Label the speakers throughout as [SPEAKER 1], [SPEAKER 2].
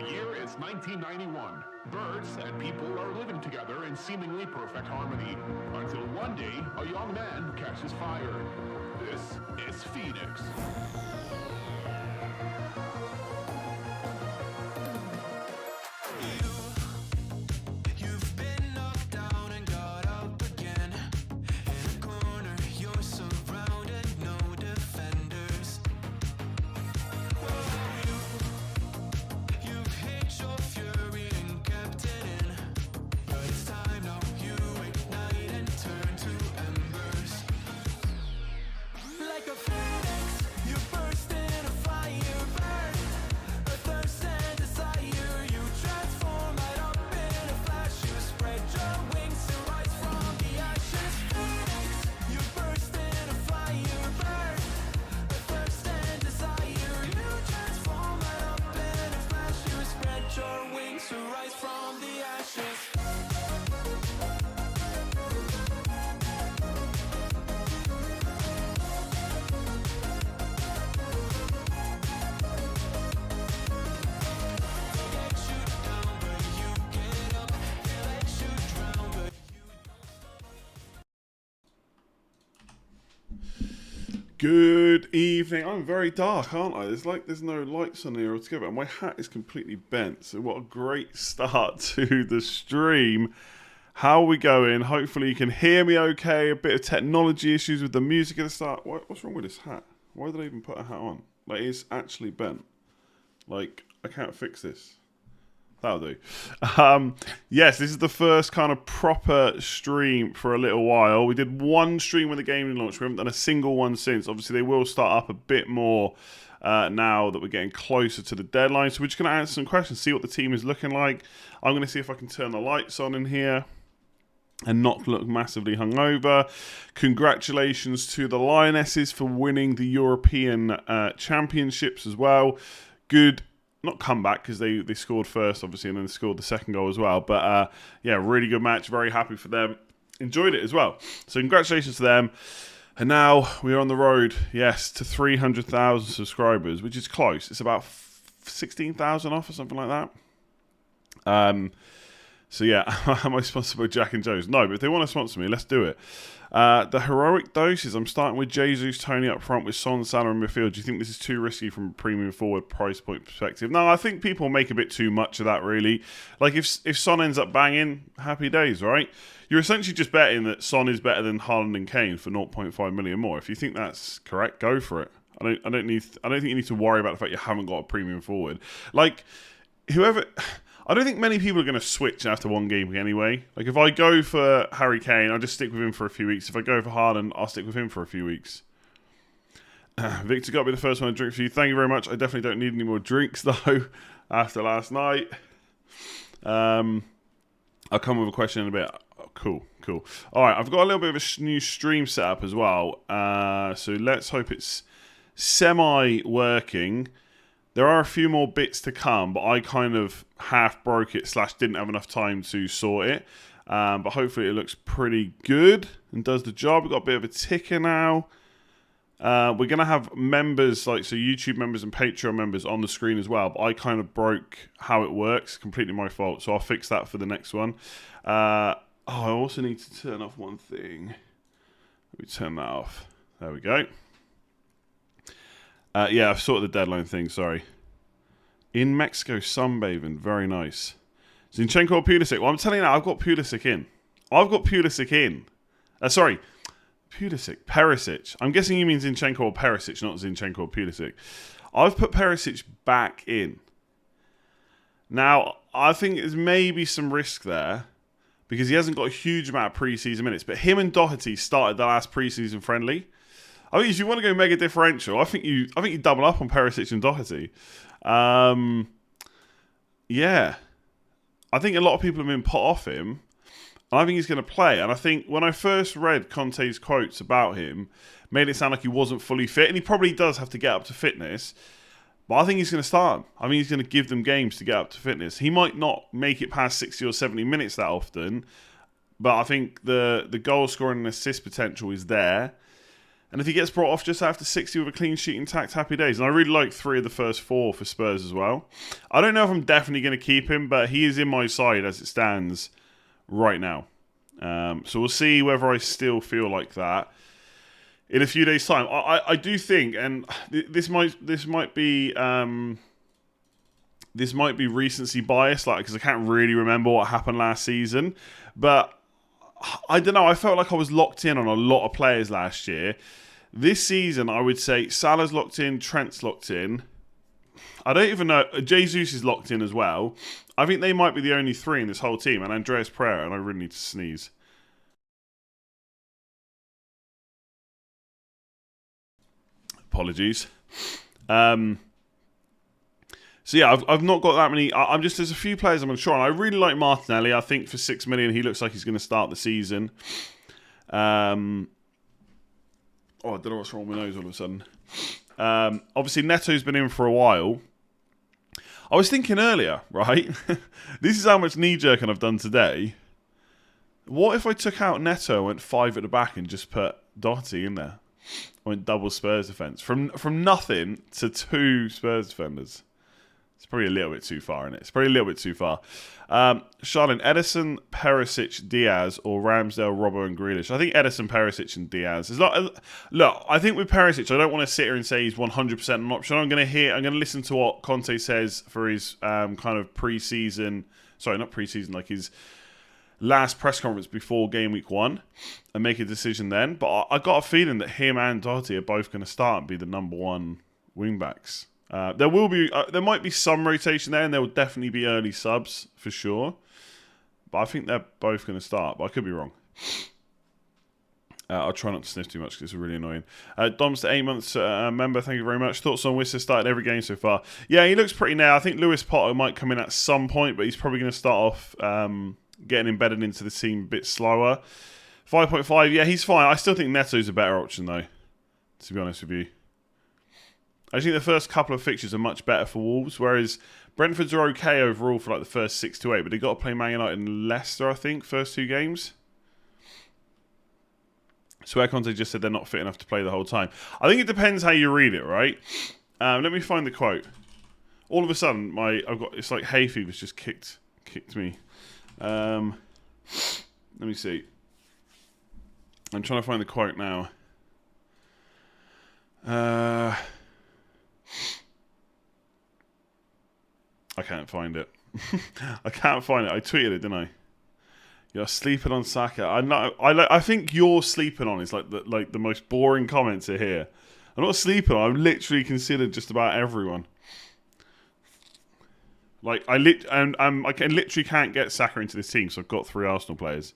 [SPEAKER 1] The year is 1991. Birds and people are living together in seemingly perfect harmony. Until one day, a young man catches fire. This is Phoenix.
[SPEAKER 2] Good evening. I'm very dark, aren't I? There's no lights on here altogether. And my hat is completely bent. So what a great start to the stream. How are we going? Hopefully you can hear me okay. A bit of technology issues with the music at the start. What's wrong with this hat? Why did I even put a hat on? Like, it's actually bent. Like, I can't fix this. That'll do. Yes, this is the first kind of proper stream for a little while. We did one stream when the game launched. We haven't done a single one since. Obviously, they will start up a bit more now that we're getting closer to the deadline. So we're just going to answer some questions, see what the team is looking like. I'm going to see if I can turn the lights on in here and not look massively hungover. Congratulations to the Lionesses for winning the European Championships as well. Good. Not comeback because they scored first, obviously, and then they scored the second goal as well. But, yeah, really good match. Very happy for them. Enjoyed it as well. So congratulations to them. And now we are on the road, yes, to 300,000 subscribers, which is close. It's about 16,000 off or something like that. So, yeah, am I sponsored by Jack and Joe's? No, but if they want to sponsor me, let's do it. The heroic doses. I'm starting with Jesus, Tony up front with Son, Salah in midfield. Do you think this is too risky from a premium forward price point perspective? No, I think people make a bit too much of that, really. Like, if Son ends up banging, happy days, right? You're essentially just betting that Son is better than Haaland and Kane for 0.5 million more. If you think that's correct, go for it. I don't think you need to worry about the fact you haven't got a premium forward. Like, whoever... I don't think many people are going to switch after one game anyway. Like, if I go for Harry Kane, I'll just stick with him for a few weeks. If I go for Haaland, I'll stick with him for a few weeks. Victor, got to be the first one to drink for you. Thank you very much. I definitely don't need any more drinks, though, after last night. I'll come with a question in a bit. Oh, cool. All right, I've got a little bit of a new stream set up as well. So let's hope it's semi-working. There are a few more bits to come, but I kind of half broke it / didn't have enough time to sort it. But hopefully it looks pretty good and does the job. We've got a bit of a ticker now. We're going to have members, so YouTube members and Patreon members on the screen as well. But I kind of broke how it works. Completely my fault. So I'll fix that for the next one. I also need to turn off one thing. Let me turn that off. There we go. Yeah, I've sorted the deadline thing, sorry. In Mexico, sunbathing. Very nice. Zinchenko or Pulisic? Well, I'm telling you now, I've got Pulisic in. Sorry. Pulisic. Perisic. I'm guessing you mean Zinchenko or Perisic, not Zinchenko or Pulisic. I've put Perisic back in. Now, I think there's maybe some risk there because he hasn't got a huge amount of pre-season minutes, but him and Doherty started the last pre-season friendly. I think if you want to go mega differential, I think you double up on Perisic and Doherty. Yeah. I think a lot of people have been put off him. And I think he's going to play. And I think when I first read Conte's quotes about him, made it sound like he wasn't fully fit. And he probably does have to get up to fitness. But I think he's going to start him. I mean, he's going to give them games to get up to fitness. He might not make it past 60 or 70 minutes that often. But I think the goal scoring and assist potential is there. And if he gets brought off just after 60 with a clean sheet intact, happy days. And I really like 3 of the first 4 for Spurs as well. I don't know if I'm definitely going to keep him, but he is in my side as it stands right now. So we'll see whether I still feel like that in a few days' time. I do think, and this might be recency bias, like, because I can't really remember what happened last season, but I don't know. I felt like I was locked in on a lot of players last year. This season, I would say Salah's locked in, Trent's locked in. I don't even know. Jesus is locked in as well. I think they might be the only 3 in this whole team, and Andreas Pereira, and I really need to sneeze. Apologies. So yeah, I've not got that many. I'm just, there's a few players I'm unsure on. I really like Martinelli. I think for 6 million, he looks like he's going to start the season. I don't know what's wrong with my nose all of a sudden. Obviously, Neto's been in for a while. I was thinking earlier, right? This is how much knee-jerking I've done today. What if I took out Neto and went 5 at the back and just put Doherty in there? I went double Spurs defence. From nothing to 2 Spurs defenders. It's probably a little bit too far, isn't it? It's probably a little bit too far. Charlene, Ederson, Perisic, Diaz, or Ramsdale, Robbo, and Grealish. I think Ederson, Perisic, and Diaz. Look, I think with Perisic, I don't want to sit here and say he's 100% an option. I'm going to listen to what Conte says for his kind of pre-season. Sorry, not pre-season, like his last press conference before game week 1, and make a decision then. But I got a feeling that him and Doherty are both going to start and be the number 1 wing backs. There might be some rotation there, and there will definitely be early subs for sure. But I think they're both going to start, but I could be wrong. I'll try not to sniff too much because it's really annoying. Dom's the 8 months member, thank you very much. Thoughts on Wissa started every game so far? Yeah, he looks pretty now. I think Lewis Potter might come in at some point, but he's probably going to start off getting embedded into the team a bit slower. 5.5, yeah, he's fine. I still think Neto's a better option though, to be honest with you. I think the first couple of fixtures are much better for Wolves, whereas Brentford's are okay overall for like the first 6 to 8, but they've got to play Man United and Leicester, I think, first 2 games. Swear Conte just said they're not fit enough to play the whole time. I think it depends how you read it, right? Let me find the quote. All of a sudden, it's like hay fever's just kicked me. Let me see. I'm trying to find the quote now. I can't find it. I can't find it. I tweeted it, didn't I? You're sleeping on Saka. I think you're sleeping on is like the most boring comments are here. I'm not sleeping on. I've literally considered just about everyone. Like I literally can't get Saka into this team, so I've got 3 Arsenal players.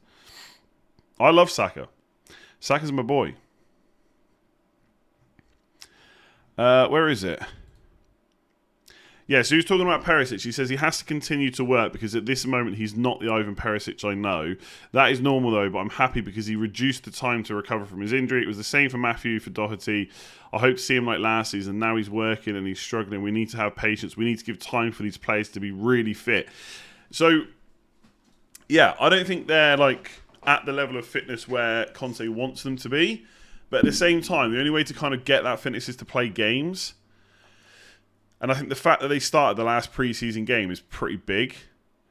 [SPEAKER 2] I love Saka. Saka's my boy. Where is it? Yeah, so he was talking about Perisic. He says he has to continue to work because at this moment he's not the Ivan Perisic I know. That is normal though, but I'm happy because he reduced the time to recover from his injury. It was the same for Matthew, for Doherty. I hope to see him like last season. Now he's working and he's struggling. We need to have patience. We need to give time for these players to be really fit. So, yeah, I don't think they're like at the level of fitness where Conte wants them to be. But at the same time, the only way to kind of get that fitness is to play games. And I think the fact that they started the last pre-season game is pretty big.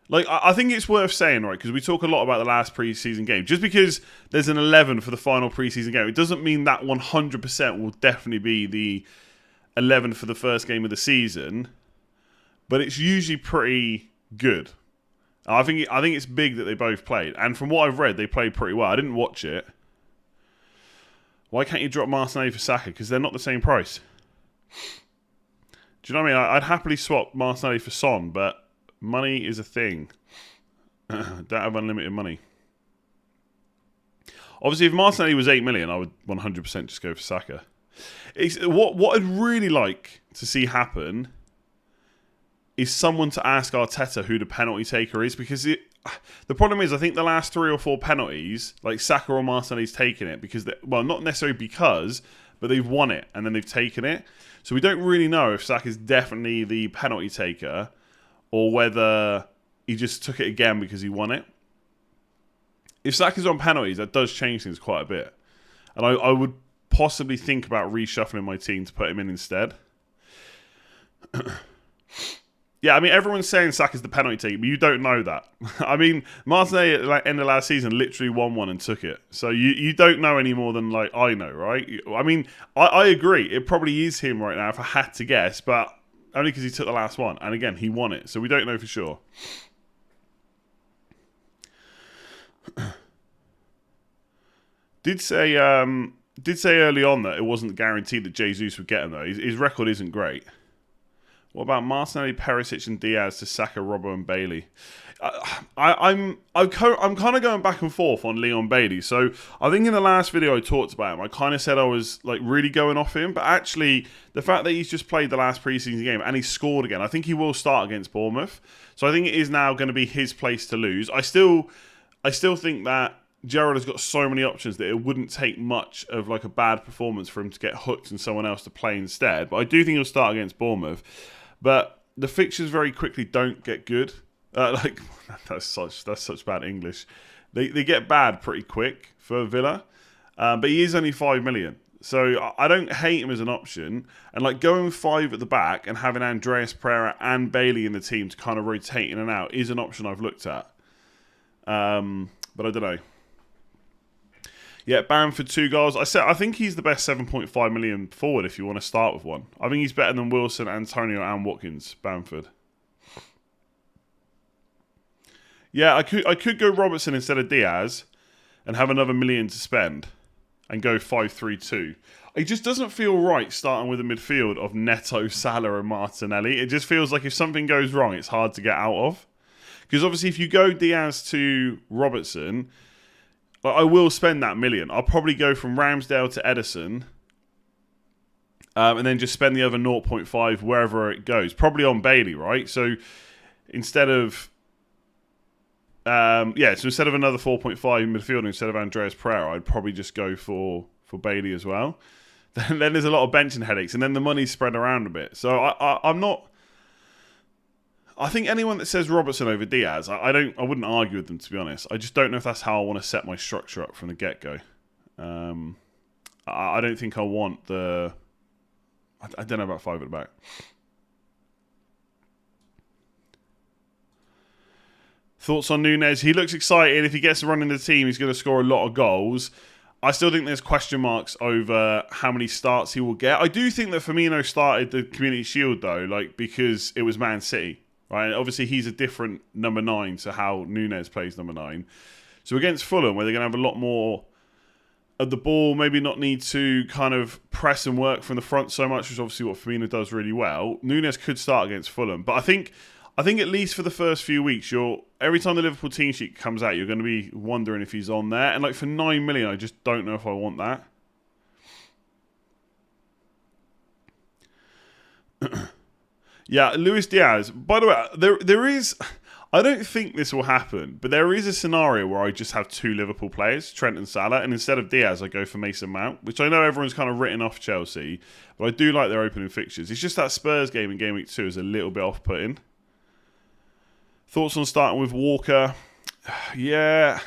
[SPEAKER 2] Like, I think it's worth saying, right, because we talk a lot about the last pre-season game. Just because there's an 11 for the final pre-season game, it doesn't mean that 100% will definitely be the 11 for the first game of the season. But it's usually pretty good. I think it's big that they both played. And from what I've read, they played pretty well. I didn't watch it. Why can't you drop Martinelli for Saka? Because they're not the same price. Do you know what I mean? I'd happily swap Martinelli for Son, but money is a thing. Don't have unlimited money. Obviously, if Martinelli was 8 million, I would 100% just go for Saka. What I'd really like to see happen is someone to ask Arteta who the penalty taker is, because the problem is I think the last 3 or 4 penalties, like Saka or Martinelli's taken it because, not necessarily because, but they've won it and then they've taken it. So we don't really know if Saka's definitely the penalty taker or whether he just took it again because he won it. If Saka's on penalties, that does change things quite a bit. And I would possibly think about reshuffling my team to put him in instead. Yeah, I mean, everyone's saying Saka's the penalty taker, but you don't know that. I mean, Martinelli at the end of last season literally won one and took it. So you don't know any more than like I know, right? I mean, I agree. It probably is him right now if I had to guess, but only because he took the last one. And again, he won it. So we don't know for sure. Did say early on that it wasn't guaranteed that Jesus would get him, though. His record isn't great. What about Martinelli, Perisic, and Diaz to Saka, Robbo, and Bailey? I'm kind of going back and forth on Leon Bailey. So I think in the last video I talked about him, I kind of said I was like really going off him, but actually the fact that he's just played the last preseason game and he scored again, I think he will start against Bournemouth. So I think it is now going to be his place to lose. I still think that Gerrard has got so many options that it wouldn't take much of like a bad performance for him to get hooked and someone else to play instead. But I do think he'll start against Bournemouth. But the fixtures very quickly don't get good. That's such bad English. They get bad pretty quick for Villa. But he is only 5 million. So I don't hate him as an option. And like going 5 at the back and having Andreas Pereira and Bailey in the team to kind of rotate in and out is an option I've looked at. But I don't know. Yeah, Bamford 2 goals. I think he's the best 7.5 million forward if you want to start with one. I think he's better than Wilson, Antonio, and Watkins. Bamford. Yeah, I could go Robertson instead of Diaz and have another million to spend and go 5-3-2. It just doesn't feel right starting with a midfield of Neto, Salah, and Martinelli. It just feels like if something goes wrong, it's hard to get out of. Because obviously, if you go Diaz to Robertson, I will spend that million. I'll probably go from Ramsdale to Edison and then just spend the other 0.5 wherever it goes. Probably on Bailey, right? So instead of... so instead of another 4.5 midfielder, instead of Andreas Pereira, I'd probably just go for Bailey as well. Then there's a lot of benching headaches, and then the money's spread around a bit. So I'm not... I think anyone that says Robertson over Diaz, I wouldn't argue with them, to be honest. I just don't know if that's how I want to set my structure up from the get-go. I don't think I want the... I don't know about 5 at the back. Thoughts on Nunez? He looks excited. If he gets a run in the team, he's going to score a lot of goals. I still think there's question marks over how many starts he will get. I do think that Firmino started the Community Shield, though, because it was Man City. Right? Obviously, he's a different number 9 to how Nunez plays number 9. So against Fulham, where they're going to have a lot more of the ball, maybe not need to kind of press and work from the front so much, which is obviously what Firmino does really well. Nunez could start against Fulham. But I think at least for the first few weeks, every time the Liverpool team sheet comes out, you're going to be wondering if he's on there. And for 9 million, I just don't know if I want that. Yeah, Luis Diaz. By the way, there is... I don't think this will happen, but there is a scenario where I just have 2 Liverpool players, Trent and Salah, and instead of Diaz, I go for Mason Mount, which I know everyone's kind of written off Chelsea, but I do like their opening fixtures. It's just that Spurs game in Game Week 2 is a little bit off-putting. Thoughts on starting with Walker? Yeah,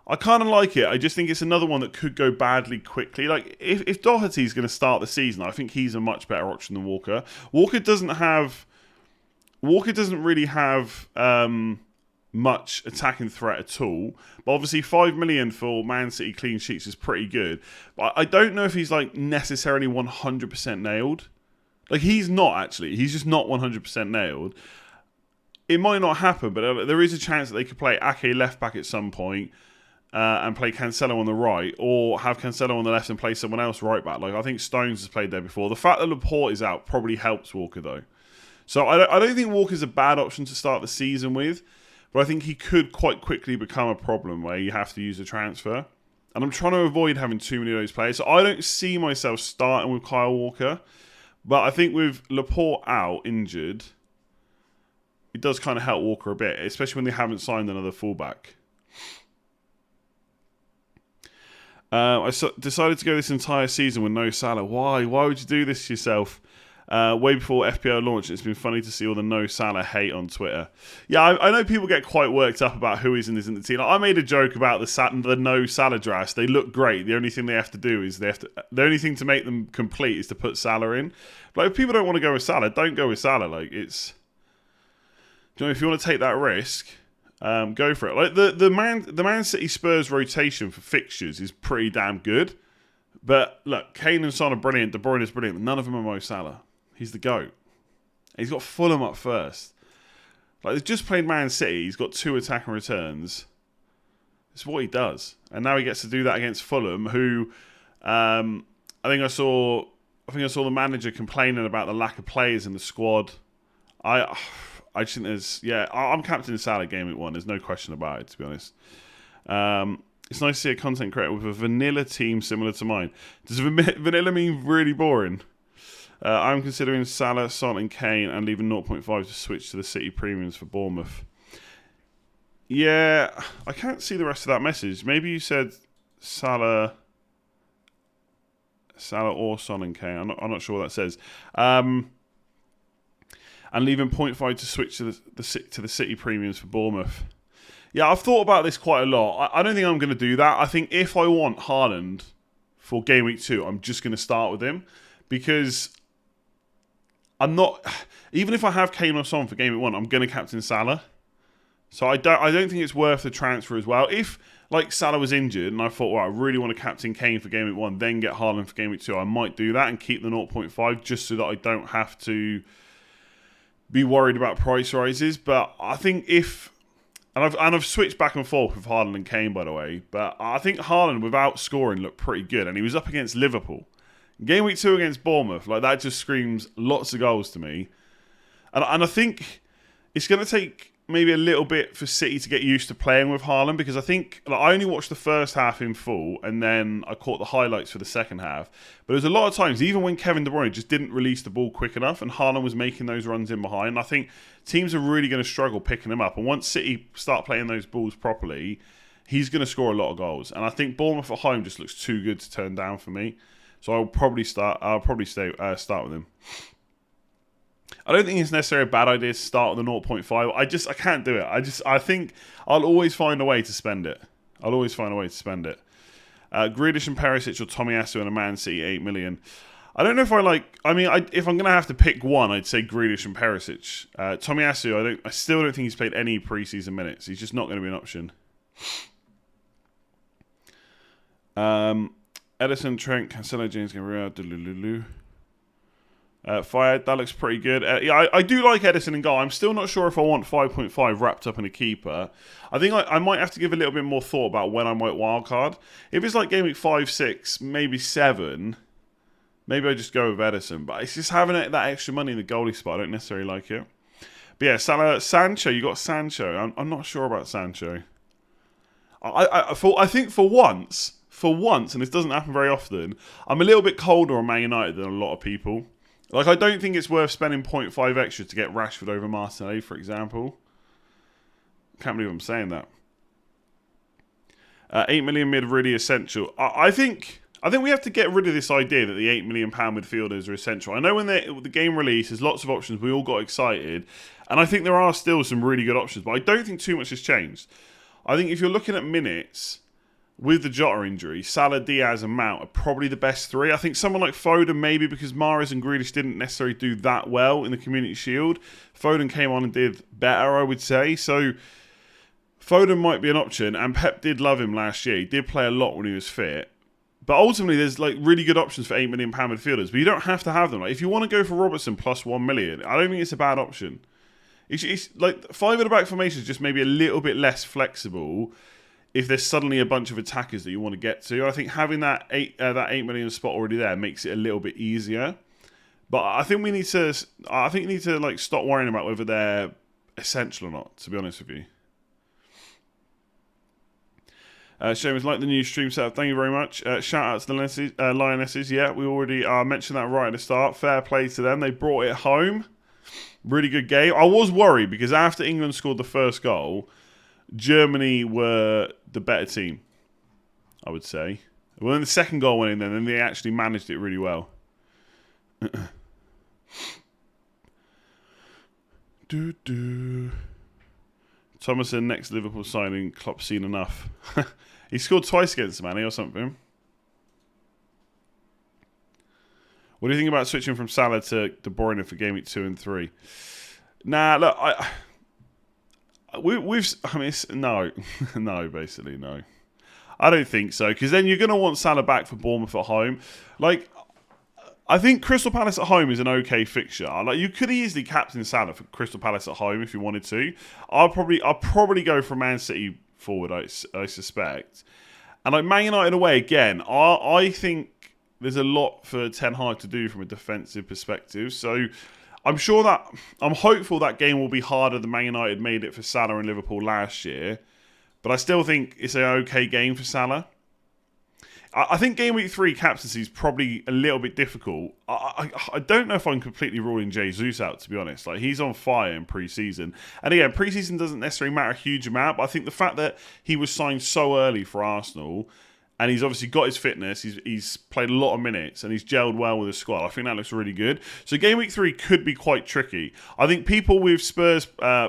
[SPEAKER 2] I kind of like it. I just think it's another one that could go badly quickly. If Doherty's going to start the season, I think he's a much better option than Walker. Walker doesn't really have much attacking threat at all. But obviously 5 million for Man City clean sheets is pretty good. But I don't know if he's necessarily 100% nailed. He's not actually. He's just not 100% nailed. It might not happen, but there is a chance that they could play Ake left back at some point and play Cancelo on the right, or have Cancelo on the left and play someone else right back. I think Stones has played there before. The fact that Laporte is out probably helps Walker, though. So I don't think Walker's a bad option to start the season with, but I think he could quite quickly become a problem where you have to use a transfer. And I'm trying to avoid having too many of those players. So I don't see myself starting with Kyle Walker, but I think with Laporte out, injured, it does kind of help Walker a bit, especially when they haven't signed another fullback. I decided to go this entire season with no Salah. Why? Why would you do this to yourself? way before FPL launched. It's been funny to see all the no Salah hate on Twitter. Yeah, I know people get quite worked up about who is and isn't the team. I made a joke about the no Salah drafts. They look great. The only thing they have to do is the only thing to make them complete is to put Salah in. Like, if people don't want to go with Salah, don't go with Salah. Like, it's, you know, if you want to take that risk, go for it. Like the Man City Spurs rotation for fixtures is pretty damn good. But look, Kane and Son are brilliant. De Bruyne is brilliant. But none of them are Mo Salah. He's the GOAT. He's got Fulham up first. Like, they've just played Man City. He's got 2 attack and returns. It's what he does. And now he gets to do that against Fulham, who I think I saw the manager complaining about the lack of players in the squad. I just think I'm captain Salah game week 1. There's no question about it, to be honest. It's nice to see a content creator with a vanilla team similar to mine. Does vanilla mean really boring? I'm considering Salah, Son and Kane and leaving 0.5 to switch to the City premiums for Bournemouth. Yeah, I can't see the rest of that message. Maybe you said Salah or Son and Kane. I'm not sure what that says. And leaving 0.5 to switch to the City premiums for Bournemouth. Yeah, I've thought about this quite a lot. I don't think I'm going to do that. I think if I want Haaland for game week 2, I'm just going to start with him, because I'm not. Even if I have Kane or Son for game week 1, I'm going to captain Salah. So I don't think it's worth the transfer as well. If like Salah was injured and I thought, well, I really want to captain Kane for game week 1, then get Haaland for game week 2, I might do that and keep the 0.5 just so that I don't have to be worried about price rises. But I think I've switched back and forth with Haaland and Kane, by the way. But I think Haaland, without scoring, looked pretty good. And he was up against Liverpool. Game week 2 against Bournemouth, like, that just screams lots of goals to me. And I think it's going to take maybe a little bit for City to get used to playing with Haaland, because I think, like, I only watched the first half in full and then I caught the highlights for the second half. But there's a lot of times, even when Kevin De Bruyne just didn't release the ball quick enough and Haaland was making those runs in behind, I think teams are really going to struggle picking him up. And once City start playing those balls properly, he's going to score a lot of goals. And I think Bournemouth at home just looks too good to turn down for me. So I'll probably start with him. I don't think it's necessarily a bad idea to start with a 0.5. I can't do it. I think I'll always find a way to spend it. Grealish and Perisic or Tomiyasu and a Man City 8 million. I don't know if if I'm going to have to pick one, I'd say Grealish and Perisic. Tomiyasu, I still don't think he's played any preseason minutes. He's just not going to be an option. Edison, Trent, Cancelo, James Gabriel, Delulu. Fired, that looks pretty good. I do like Edison and goal. I'm still not sure if I want 5.5 wrapped up in a keeper. I think I might have to give a little bit more thought about when I might wildcard. If it's like game week 5, 6, maybe 7, maybe I just go with Edison. But it's just having that extra money in the goalie spot. I don't necessarily like it. But yeah, Sancho, you got Sancho. I'm not sure about Sancho. I think for once, and this doesn't happen very often, I'm a little bit colder on Man United than a lot of people. Like, I don't think it's worth spending 0.5 extra to get Rashford over Martinelli, for example. Can't believe I'm saying that. 8 million mid really essential. I think we have to get rid of this idea that the £8 million midfielders are essential. I know when the game release, there's lots of options. We all got excited. And I think there are still some really good options. But I don't think too much has changed. I think if you're looking at minutes, with the Jota injury, Salah, Diaz and Mount are probably the best 3. I think someone like Foden, maybe because Mahrez and Grealish didn't necessarily do that well in the Community Shield. Foden came on and did better, I would say. So Foden might be an option, and Pep did love him last year. He did play a lot when he was fit. But ultimately, there's like really good options for £8 million midfielders, but you don't have to have them. Like, if you want to go for Robertson plus 1 million, I don't think it's a bad option. It's like 5 at the back formation is just maybe a little bit less flexible if there's suddenly a bunch of attackers that you want to get to. I think having that 8 million spot already there makes it a little bit easier. But I think you need to like stop worrying about whether they're essential or not, to be honest with you. Seamus, like the new stream setup. Thank you very much. Shout out to the Lionesses. Yeah, we already mentioned that right at the start. Fair play to them. They brought it home. Really good game. I was worried because after England scored the first goal, Germany were the better team, I would say. Well, then the second goal went in then, and they actually managed it really well. Thomason, next Liverpool signing, Klopp's seen enough. He scored twice against Man or something. What do you think about switching from Salah to De Bruyne for game week 2 and 3? Nah, look, no, basically, no. I don't think so, because then you're going to want Salah back for Bournemouth at home. Like, I think Crystal Palace at home is an okay fixture. Like, you could easily captain Salah for Crystal Palace at home if you wanted to. I'll probably go for Man City forward, I suspect. And like Man United away, again, I think there's a lot for Ten Hag to do from a defensive perspective. So I'm hopeful that game will be harder than Man United made it for Salah and Liverpool last year. But I still think it's an okay game for Salah. I think game week 3 captaincy is probably a little bit difficult. I don't know if I'm completely ruling Jesus out, to be honest. Like, he's on fire in pre-season. And again, pre-season doesn't necessarily matter a huge amount, but I think the fact that he was signed so early for Arsenal, and he's obviously got his fitness, he's played a lot of minutes, and he's gelled well with the squad. I think that looks really good. So game week 3 could be quite tricky. I think people with Spurs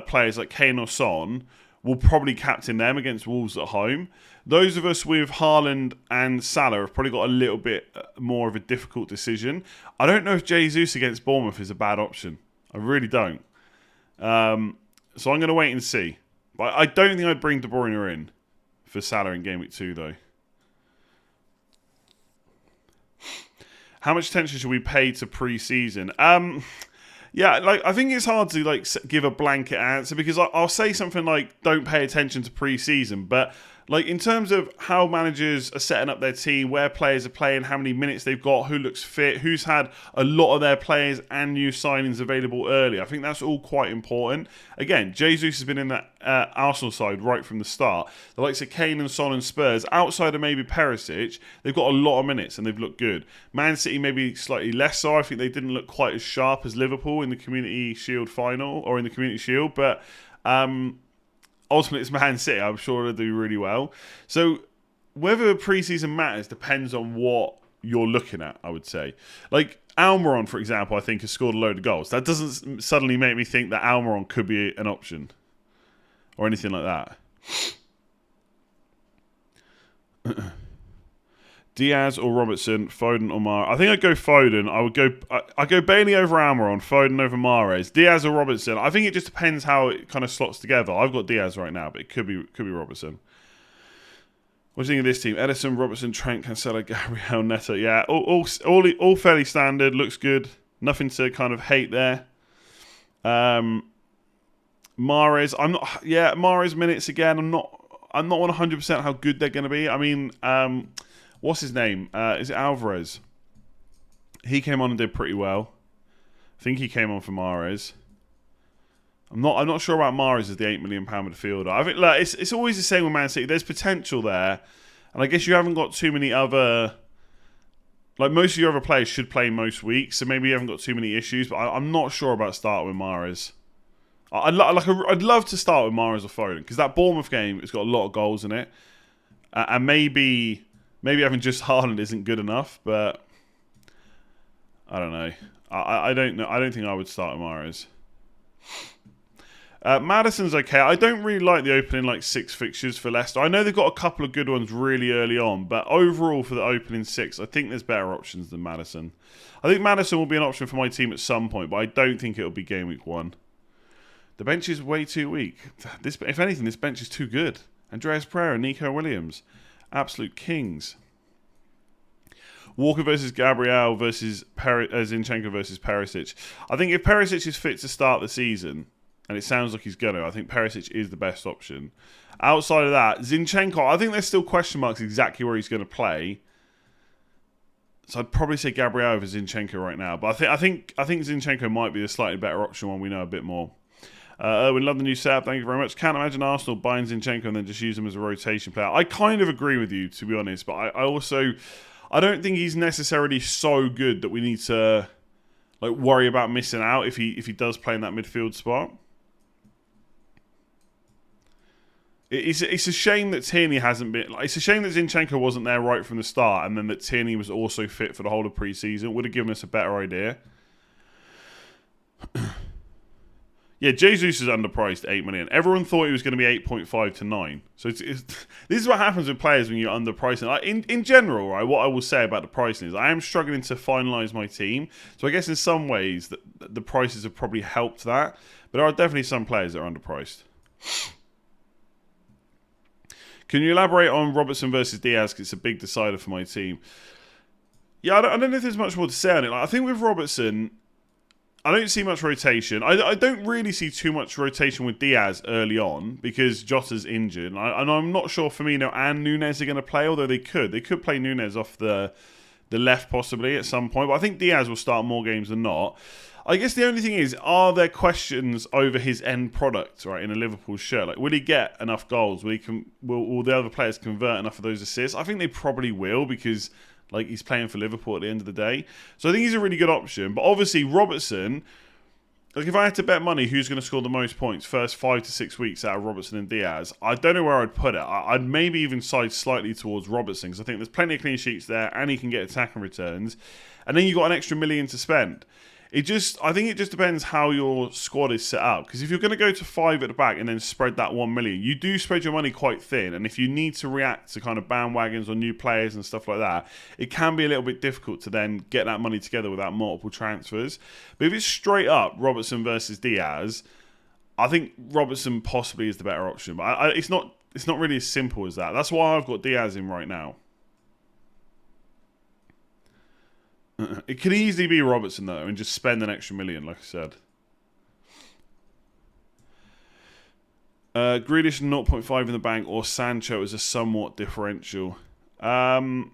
[SPEAKER 2] players like Kane or Son will probably captain them against Wolves at home. Those of us with Haaland and Salah have probably got a little bit more of a difficult decision. I don't know if Jesus against Bournemouth is a bad option. I really don't. So I'm going to wait and see. But I don't think I'd bring De Bruyne in for Salah in game week 2, though. How much attention should we pay to pre-season? Yeah, like I think it's hard to give a blanket answer, because I'll say something like don't pay attention to pre-season, but like in terms of how managers are setting up their team, where players are playing, how many minutes they've got, who looks fit, who's had a lot of their players and new signings available early. I think that's all quite important. Again, Jesus has been in that Arsenal side right from the start. The likes of Kane and Son and Spurs, outside of maybe Perisic, they've got a lot of minutes and they've looked good. Man City maybe slightly less so. I think they didn't look quite as sharp as Liverpool in the Community Shield final, or in the Community Shield, but ultimately it's Man City. I'm sure they'll do really well. So whether pre-season matters depends on what you're looking at, I would say. Like Almiron, for example, I think has scored a load of goals. That doesn't suddenly make me think that Almiron could be an option or anything like that. Diaz or Robertson, Foden or Mahrez. I think I'd go Foden. I'd go Bailey over Almiron, Foden over Mahrez. Diaz or Robertson. I think it just depends how it kind of slots together. I've got Diaz right now, but it could be Robertson. What do you think of this team? Edison, Robertson, Trent, Cancelo, Gabriel, Neto. Yeah, all fairly standard. Looks good. Nothing to kind of hate there. Mahrez. Mahrez minutes again. I'm not 100% how good they're going to be. I mean, what's his name? Is it Alvarez? He came on and did pretty well. I think he came on for Mahrez. I'm not sure about Mahrez as the £8 million midfielder. I think it's always the same with Man City. There's potential there, and I guess you haven't got too many other. Like most of your other players should play most weeks, so maybe you haven't got too many issues. But I'm not sure about starting with Mahrez. I'd love to start with Mahrez or Foden, because that Bournemouth game has got a lot of goals in it, and maybe having just Haaland isn't good enough. But I don't know. I don't know. I don't think I would start with Mahrez. Maddison's okay. I don't really like the opening 6 fixtures for Leicester. I know they've got a couple of good ones really early on, but overall for the opening 6, I think there's better options than Maddison. I think Maddison will be an option for my team at some point, but I don't think it'll be game week 1. The bench is way too weak. If anything, this bench is too good. Andreas Pereira, Nico Williams, absolute kings. Walker versus Gabriel versus Zinchenko versus Perisic. I think if Perisic is fit to start the season, and it sounds like he's going to, I think Perisic is the best option. Outside of that, Zinchenko, I think there's still question marks exactly where he's going to play. So I'd probably say Gabriel over Zinchenko right now. But I think Zinchenko might be the slightly better option when we know a bit more. Erwin, love the new setup. Thank you very much. Can't imagine Arsenal buying Zinchenko and then just use him as a rotation player. I kind of agree with you, to be honest. But I don't think he's necessarily so good that we need to worry about missing out if he does play in that midfield spot. It's a shame that Tierney hasn't been. It's a shame that Zinchenko wasn't there right from the start, and then that Tierney was also fit for the whole of pre-season. Would have given us a better idea. Yeah, Jesus is underpriced, 8 million. Everyone thought he was going to be 8.5 to 9. So this is what happens with players when you're underpricing. Like in general, right, what I will say about the pricing is I am struggling to finalise my team. So I guess in some ways the prices have probably helped that. But there are definitely some players that are underpriced. Can you elaborate on Robertson versus Diaz? Because it's a big decider for my team. Yeah, I don't know if there's much more to say on it. Like, I think with Robertson, I don't see much rotation. I don't really see too much rotation with Diaz early on because Jota's injured. And I'm not sure Firmino and Nunes are going to play, although they could. They could play Nunes off the left possibly at some point. But I think Diaz will start more games than not. I guess the only thing is, are there questions over his end product, right, in a Liverpool shirt? Like, will he get enough goals? Will the other players convert enough of those assists? I think they probably will because, like, he's playing for Liverpool at the end of the day. So I think he's a really good option. But obviously, Robertson, like, if I had to bet money who's going to score the most points first 5 to 6 weeks out of Robertson and Diaz, I don't know where I'd put it. I'd maybe even side slightly towards Robertson because I think there's plenty of clean sheets there and he can get attacking returns. And then you've got an extra million to spend. I think it just depends how your squad is set up. Because if you're going to go to 5 at the back and then spread that 1 million, you do spread your money quite thin. And if you need to react to kind of bandwagons or new players and stuff like that, it can be a little bit difficult to then get that money together without multiple transfers. But if it's straight up Robertson versus Diaz, I think Robertson possibly is the better option. But it's not really as simple as that. That's why I've got Diaz in right now. It could easily be Robertson, though, and just spend an extra million, like I said. Grealish 0.5 in the bank or Sancho is a somewhat differential. Grealish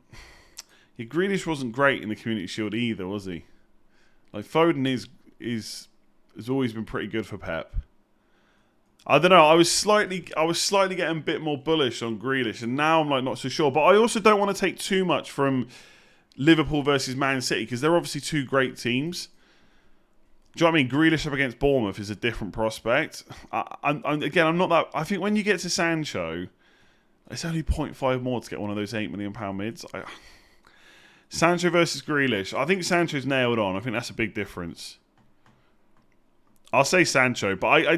[SPEAKER 2] wasn't great in the Community Shield either, was he? Like, Foden has always been pretty good for Pep. I don't know. I was slightly getting a bit more bullish on Grealish, and now I'm like not so sure. But I also don't want to take too much from Liverpool versus Man City because they're obviously two great teams. Do you know what I mean? Grealish up against Bournemouth is a different prospect. I'm not that. I think when you get to Sancho, it's only 0.5 more to get one of those £8 million mids. Sancho versus Grealish. I think Sancho's nailed on. I think that's a big difference. I'll say Sancho, but I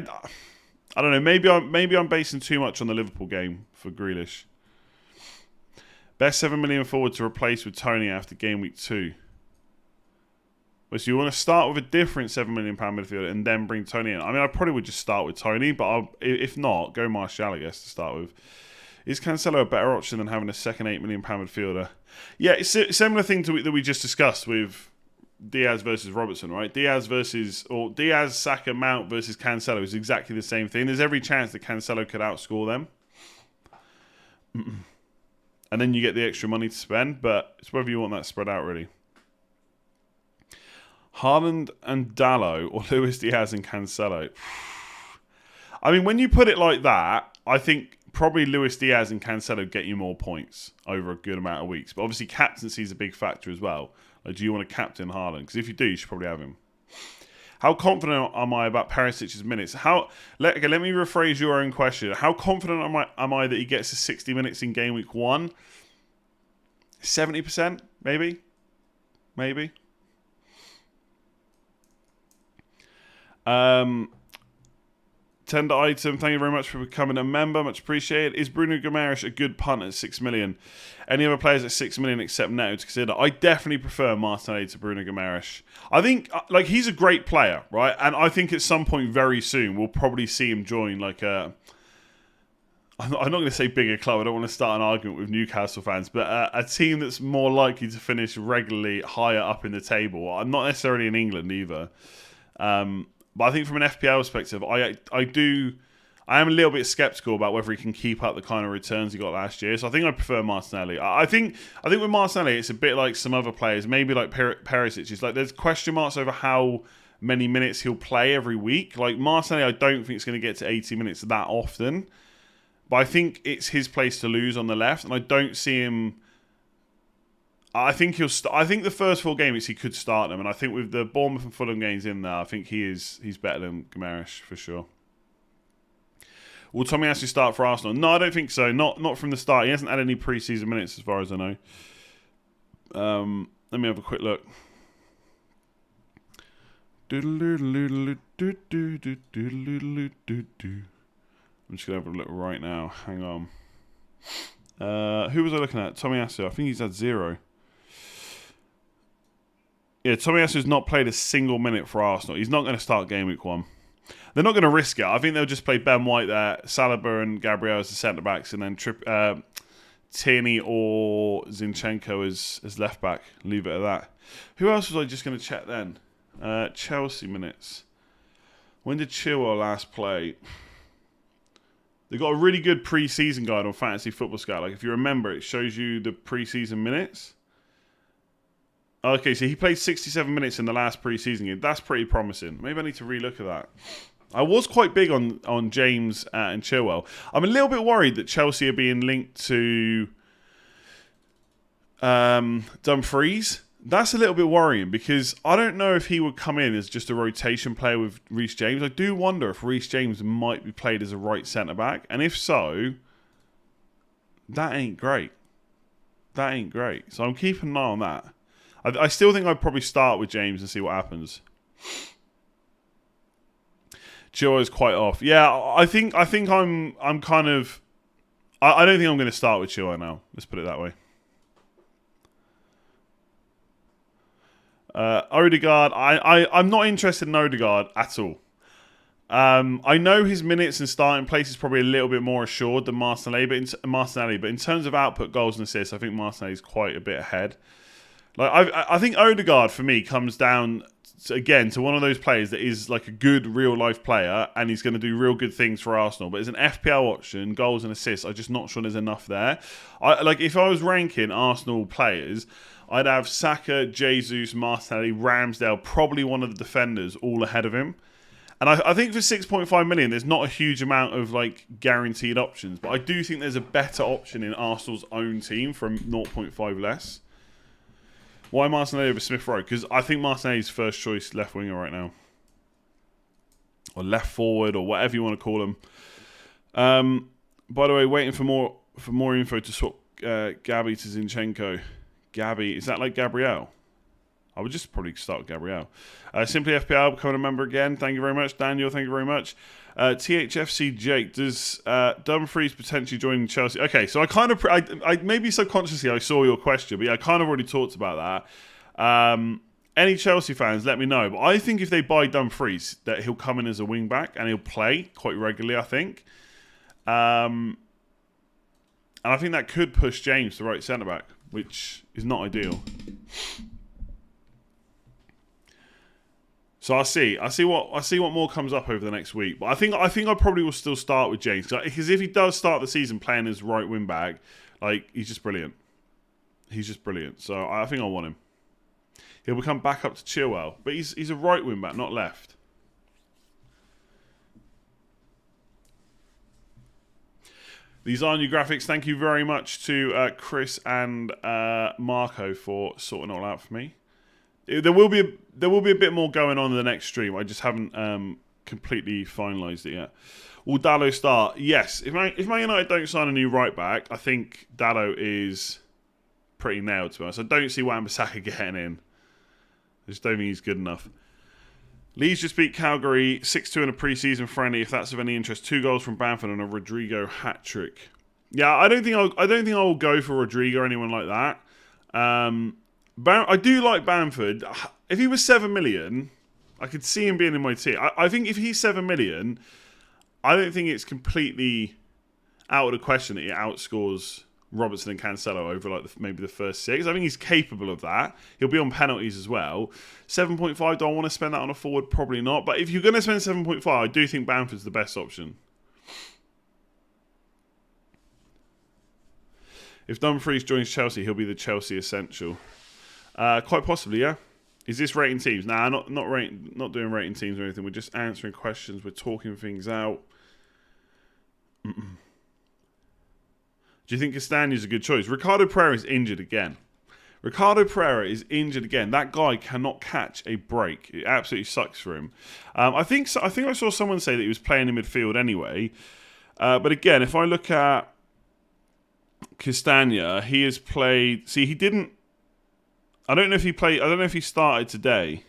[SPEAKER 2] don't know. Maybe I'm basing too much on the Liverpool game for Grealish. Best 7 million forward to replace with Tony after game week 2. So you want to start with a different £7 million midfielder and then bring Tony in. I mean, I probably would just start with Tony, but if not, go Martial, I guess, to start with. Is Cancelo a better option than having a second £8 million midfielder? Yeah, it's a similar thing that we just discussed with Diaz versus Robertson, right? Diaz, Saka, Mount versus Cancelo is exactly the same thing. There's every chance that Cancelo could outscore them. And then you get the extra money to spend, but it's whether you want that spread out, really. Haaland and Dalot or Luis Diaz and Cancelo. I mean, when you put it like that, I think probably Luis Diaz and Cancelo get you more points over a good amount of weeks. But obviously, captaincy is a big factor as well. Like, do you want to captain Haaland? Because if you do, you should probably have him. How confident am I about Perisic's minutes? Let me rephrase your own question. How confident am I that he gets to 60 minutes in game week 1? 70%, maybe. Tender item, thank you very much for becoming a member. Much appreciated. Is Bruno Guimaraes a good punt at 6 million? Any other players at 6 million except Neto to consider? I definitely prefer Martinelli to Bruno Guimaraes. I think he's a great player, right? And I think at some point very soon we'll probably see him join I'm not going to say bigger club. I don't want to start an argument with Newcastle fans, but a team that's more likely to finish regularly higher up in the table. I'm not necessarily in England either. But I think from an FPL perspective, I am a little bit sceptical about whether he can keep up the kind of returns he got last year. So I think I prefer Martinelli. I think with Martinelli, it's a bit like some other players, maybe like Perisic. It's like there's question marks over how many minutes he'll play every week. Like Martinelli, I don't think it's going to get to 80 minutes that often. But I think it's his place to lose on the left, and I don't see him. I think I think the first 4 games he could start them, and I think with the Bournemouth and Fulham games in there, I think he's better than Guimaraes for sure. Will Tomiyasu start for Arsenal? No, I don't think so. Not from the start. He hasn't had any pre-season minutes as far as I know. Let me have a quick look. I'm just going to have a look right now. Hang on. Who was I looking at? Tomiyasu. I think he's had 0. Yeah, Tomiyasu's not played a single minute for Arsenal. He's not going to start game week 1. They're not going to risk it. I think they'll just play Ben White there, Saliba and Gabriel as the centre-backs, and then Tierney or Zinchenko as left-back. Leave it at that. Who else was I just going to check then? Chelsea minutes. When did Chilwell last play? They've got a really good pre-season guide on Fantasy Football Scout. Like, if you remember, it shows you the pre-season minutes. Okay, so he played 67 minutes in the last pre-season game. That's pretty promising. Maybe I need to relook at that. I was quite big on James and Chilwell. I'm a little bit worried that Chelsea are being linked to Dumfries. That's a little bit worrying because I don't know if he would come in as just a rotation player with Reece James. I do wonder if Reece James might be played as a right centre-back. And if so, that ain't great. That ain't great. So I'm keeping an eye on that. I still think I'd probably start with James and see what happens. Chilwell is quite off. Yeah, I think I'm kind of... I don't think I'm going to start with Chilwell now. Let's put it that way. Odegaard, I'm not interested in Odegaard at all. I know his minutes and starting place is probably a little bit more assured than Martinelli, but in terms of output, goals and assists, I think Martinelli is quite a bit ahead. Like I think Odegaard for me comes down to one of those players that is like a good real life player and he's going to do real good things for Arsenal. But as an FPL option, goals and assists, I'm just not sure there's enough there. If I was ranking Arsenal players, I'd have Saka, Jesus, Martinelli, Ramsdale, probably one of the defenders all ahead of him. And I think for 6.5 million, there's not a huge amount of like guaranteed options. But I do think there's a better option in Arsenal's own team from 0.5 less. Why Martinelli over Smith Rowe? Because I think Martinelli's first choice left winger right now. Or left forward, or whatever you want to call him. By the way, waiting for more info to swap Gabby to Zinchenko. Gabby, is that like Gabriel? I would just probably start with Gabriel. Simply FPL, becoming a member again. Thank you very much. Daniel, thank you very much. THFC Jake, does Dumfries potentially join Chelsea? Okay, so I maybe subconsciously I saw your question, but yeah, I kind of already talked about that. Any Chelsea fans, let me know. But I think if they buy Dumfries, that he'll come in as a wing back and he'll play quite regularly, I think. And I think that could push James to right centre back, which is not ideal. So I'll see what more comes up over the next week. But I think I probably will still start with James because if he does start the season playing as right wing back, like he's just brilliant. He's just brilliant. So I think I want him. He'll become back up to Chilwell, but he's a right wing back, not left. These are new graphics. Thank you very much to Chris and Marco for sorting it all out for me. There will be a bit more going on in the next stream. I just haven't completely finalised it yet. Will Dalot start? Yes. If Man United don't sign a new right back, I think Dalot is pretty nailed, to be honest. I don't see Wan-Bissaka getting in. I just don't think he's good enough. Leeds just beat Calgary 6-2 in a pre-season friendly. If that's of any interest, 2 goals from Bamford and a Rodrigo hat trick. Yeah, I don't think I'll go for Rodrigo or anyone like that. I do like Bamford. If he was 7 million, I could see him being in my team. I think if he's 7 million, I don't think it's completely out of the question that he outscores Robertson and Cancelo over like maybe the first 6. I think he's capable of that. He'll be on penalties as well. 7.5, do I want to spend that on a forward? Probably not. But if you're going to spend 7.5, I do think Bamford's the best option. If Dumfries joins Chelsea, he'll be the Chelsea essential. Quite possibly, yeah. Is this rating teams? Nah, not doing rating teams or anything. We're just answering questions. We're talking things out. Do you think Castagne is a good choice? Ricardo Pereira is injured again. That guy cannot catch a break. It absolutely sucks for him. I think I saw someone say that he was playing in midfield anyway. But again, if I look at Castagne, he has played... See, he didn't... I don't know if he started today.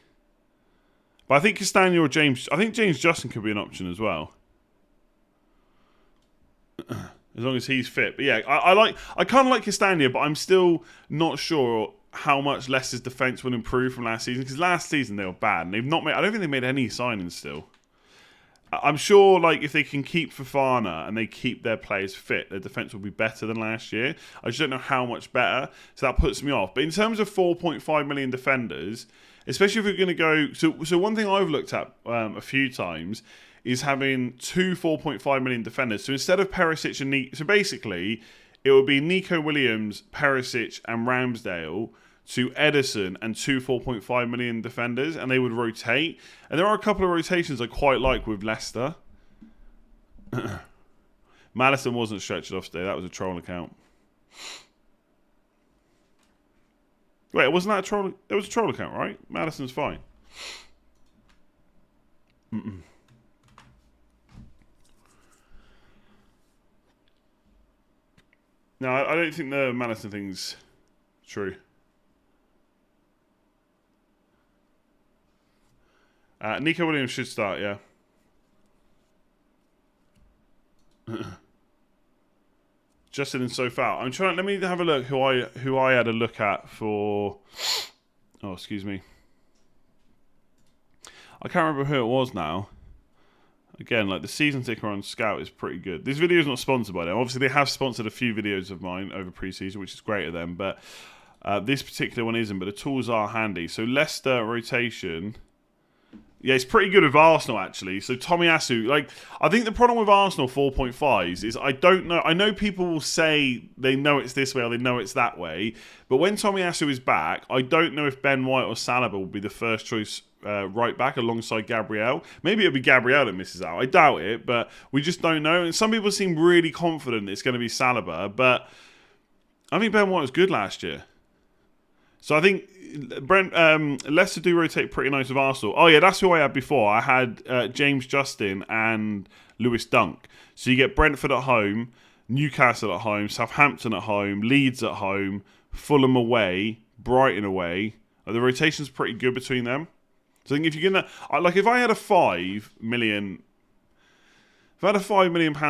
[SPEAKER 2] But I think Castagna or James... I think James Justin could be an option as well. As long as he's fit. But yeah, I kind of like Castagna, but I'm still not sure how much Leicester's defence will improve from last season. Because last season they were bad. And they've not made... I don't think they made any signings still. I'm sure, like, if they can keep Fofana and they keep their players fit, their defence will be better than last year. I just don't know how much better, so that puts me off. But in terms of 4.5 million defenders, especially if we're going to go... So one thing I've looked at a few times is having two 4.5 million defenders. So instead of Perisic and... So basically, it would be Nico Williams, Perisic and Ramsdale to Ederson and two 4.5 million defenders, and they would rotate. And there are a couple of rotations I quite like with Leicester. Maddison wasn't stretched off today. That was a troll account. Wait, wasn't that a troll? It was a troll account, right? Maddison's fine. No, I don't think the Maddison thing's true. Nico Williams should start, yeah. Justin and so far. I'm trying. Let me have a look who I had a look at for. Oh, excuse me. I can't remember who it was now. Again, like the season ticker on Scout is pretty good. This video is not sponsored by them. Obviously, they have sponsored a few videos of mine over pre-season, which is great of them. But this particular one isn't. But the tools are handy. So Leicester rotation. Yeah, it's pretty good with Arsenal, actually. So Tomiyasu, like, I think the problem with Arsenal 4.5s is I don't know. I know people will say they know it's this way or they know it's that way. But when Tomiyasu is back, I don't know if Ben White or Saliba will be the first choice right back alongside Gabriel. Maybe it'll be Gabriel that misses out. I doubt it, but we just don't know. And some people seem really confident it's going to be Saliba. But I think Ben White was good last year. So I think Leicester do rotate pretty nice with Arsenal. Oh yeah, that's who I had before. I had James Justin and Lewis Dunk. So you get Brentford at home, Newcastle at home, Southampton at home, Leeds at home, Fulham away, Brighton away. The rotation's pretty good between them. So I think if you're gonna if I had a £5 million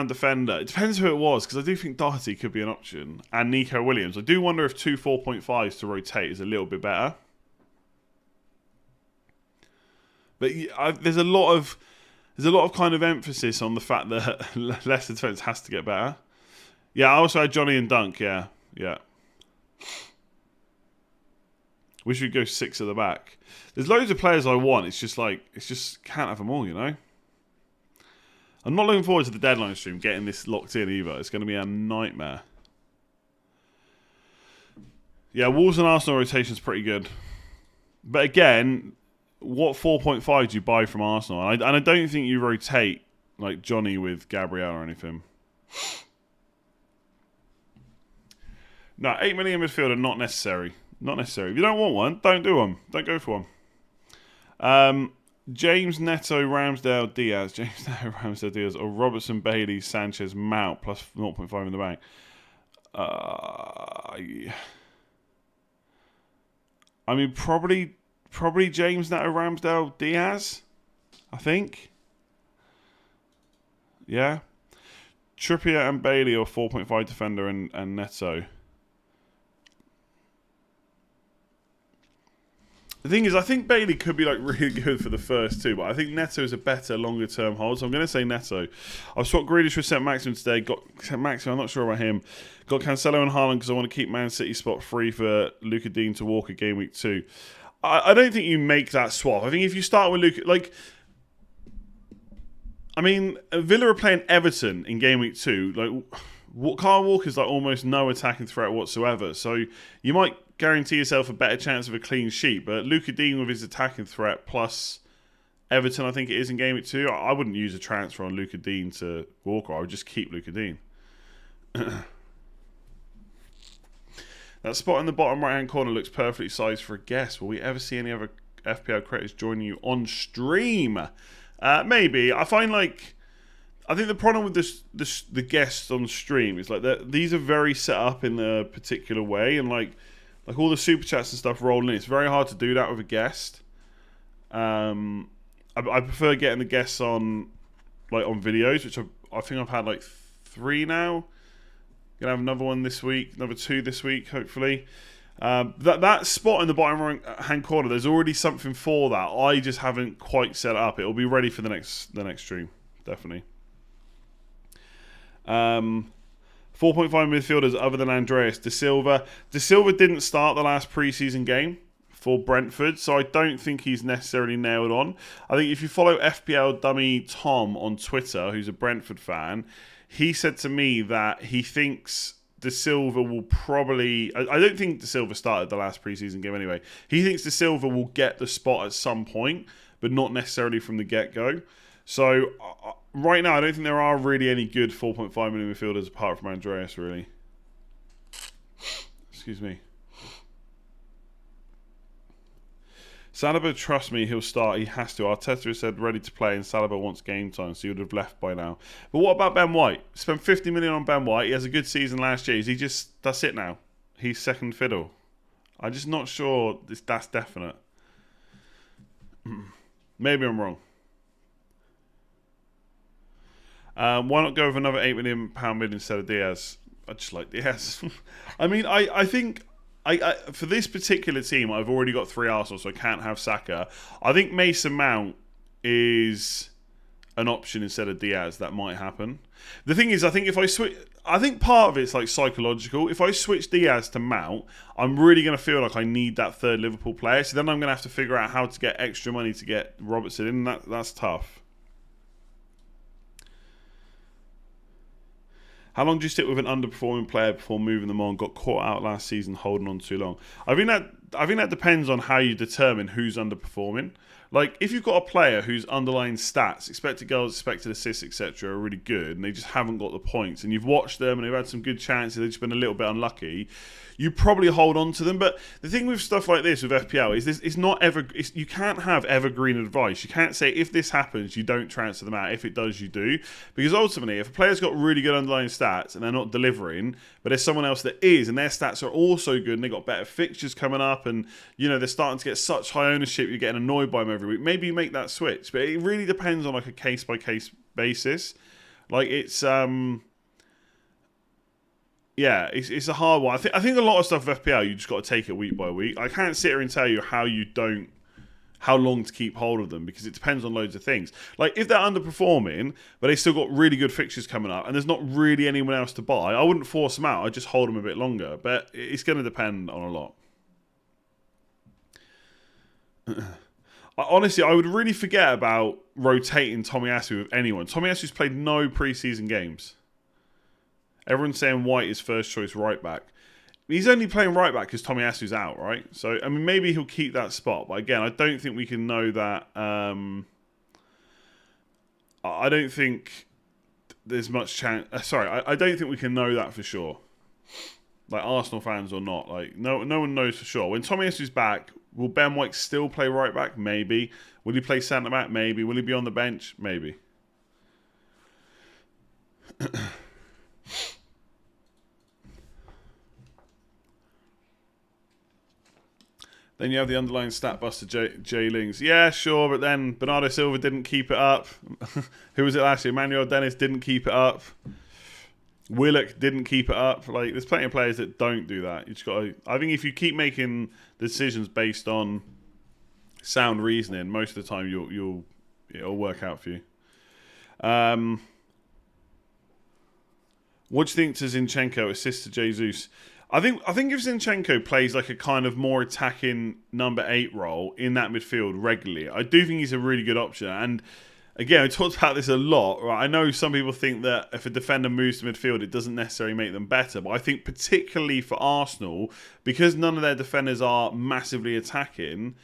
[SPEAKER 2] defender, it depends who it was, because I do think Doherty could be an option, and Nico Williams. I do wonder if two 4.5s to rotate is a little bit better. But there's a lot of kind of emphasis on the fact that Leicester defence has to get better. Yeah, I also had Johnny and Dunk. Yeah. Wish we'd go 6 at the back. There's loads of players I want. It's just can't have them all, you know. I'm not looking forward to the deadline stream getting this locked in either. It's going to be a nightmare. Yeah, Wolves and Arsenal rotation's pretty good. But again, what 4.5 do you buy from Arsenal? And I don't think you rotate like Johnny with Gabriel or anything. No, 8 million midfielder, not necessary. Not necessary. If you don't want one, don't do one. Don't go for one. James Neto, Ramsdale, Diaz. James Neto, Ramsdale, Diaz. Or Robertson, Bailey, Sanchez, Mount plus 0.5 in the bank. I mean, probably James Neto, Ramsdale, Diaz. I think. Yeah. Trippier and Bailey or 4.5 defender and Neto. The thing is, I think Bailey could be like really good for the first two, but I think Neto is a better longer term hold, so I'm going to say Neto. I've swapped Grealish for St. Maximin today. Got St. Maximin, I'm not sure about him. Got Cancelo and Haaland because I want to keep Man City spot free for Luka Dean to Walker game week 2. I don't think you make that swap. I think if you start with Luka, Villa are playing Everton in game week 2. Kyle Walker's almost no attacking threat whatsoever, so you might guarantee yourself a better chance of a clean sheet. But Luka Dean with his attacking threat plus Everton, I think it is in game week 2. I wouldn't use a transfer on Luka Dean to Walker. I would just keep Luka Dean. That spot in the bottom right-hand corner looks perfectly sized for a guest. Will we ever see any other FPL creators joining you on stream? Maybe. I think the problem with the guests on stream is these are very set up in a particular way, and like all the super chats and stuff rolling in. It's very hard to do that with a guest. I prefer getting the guests on videos, which I think I've had like 3 now. Gonna have another one this week, another 2 this week, hopefully. That spot in the bottom right hand corner, there's already something for that. I just haven't quite set it up. It'll be ready for the next stream, definitely. 4.5 midfielders other than Andreas. De Silva didn't start the last pre-season game for Brentford, so I don't think he's necessarily nailed on. I think if you follow FPL Dummy Tom on Twitter, who's a Brentford fan, he said to me that he thinks De Silva will probably... I don't think De Silva started the last preseason game anyway. He thinks De Silva will get the spot at some point, but not necessarily from the get-go. So, right now, I don't think there are really any good 4.5 million midfielders apart from Andreas, really. Excuse me. Saliba, trust me, he'll start. He has to. Arteta has said ready to play, and Saliba wants game time, so he would have left by now. But what about Ben White? Spent 50 million on Ben White. He has a good season last year. Is he just... That's it now? He's second fiddle? I'm just not sure that's definite. Maybe I'm wrong. Why not go with another £8 million bid instead of Diaz? I just like Diaz. I mean, I think... for this particular team, I've already got 3 Arsenal, so I can't have Saka. I think Mason Mount is an option instead of Diaz. That might happen. The thing is, I think if I switch... I think part of it's like psychological. If I switch Diaz to Mount, I'm really going to feel like I need that third Liverpool player. So then I'm going to have to figure out how to get extra money to get Robertson in. That's tough. How long do you stick with an underperforming player before moving them on? Got caught out last season holding on too long. I think that depends on how you determine who's underperforming. Like, if you've got a player whose underlying stats, expected goals, expected assists, etc., are really good, and they just haven't got the points, and you've watched them and they've had some good chances, they've just been a little bit unlucky, you probably hold on to them. But the thing with stuff like this with FPL is it's not you can't have evergreen advice. You can't say if this happens, you don't transfer them out. If it does, you do. Because ultimately, if a player's got really good underlying stats and they're not delivering, but there's someone else that is, and their stats are also good, and they've got better fixtures coming up, and they're starting to get such high ownership, you're getting annoyed by them every week. Maybe you make that switch, but it really depends on like a case by case basis. Like it's it's a hard one. I think a lot of stuff with FPL you just got to take it week by week. I can't sit here and tell you how long to keep hold of them because it depends on loads of things. Like if they're underperforming, but they still got really good fixtures coming up, and there's not really anyone else to buy, I wouldn't force them out. I'd just hold them a bit longer. But it's going to depend on a lot. Honestly, I would really forget about rotating Tomiyasu with anyone. Tomiyasu's played no preseason games. Everyone's saying White is first choice right back. He's only playing right back because Tomiyasu's out, right? So, I mean, maybe he'll keep that spot. But again, I don't think we can know that. I don't think there's much chance. I don't think we can know that for sure. Like Arsenal fans or not, like no one knows for sure. When Tomiyasu's back, will Ben White still play right back? Maybe. Will he play centre back? Maybe. Will he be on the bench? Maybe. Then you have the underlying stat buster, J Lings. Yeah, sure, but then Bernardo Silva didn't keep it up. Who was it last year? Emmanuel Dennis didn't keep it up. Willock didn't keep it up. Like, there's plenty of players that don't do that. You just got to, I think if you keep making decisions based on sound reasoning, most of the time it'll work out for you. What do you think to Zinchenko assist to Jesus? I think if Zinchenko plays like a kind of more attacking number 8 role in that midfield regularly, I do think he's a really good option. And again, we talked about this a lot. Right? I know some people think that if a defender moves to midfield, it doesn't necessarily make them better. But I think particularly for Arsenal, because none of their defenders are massively attacking,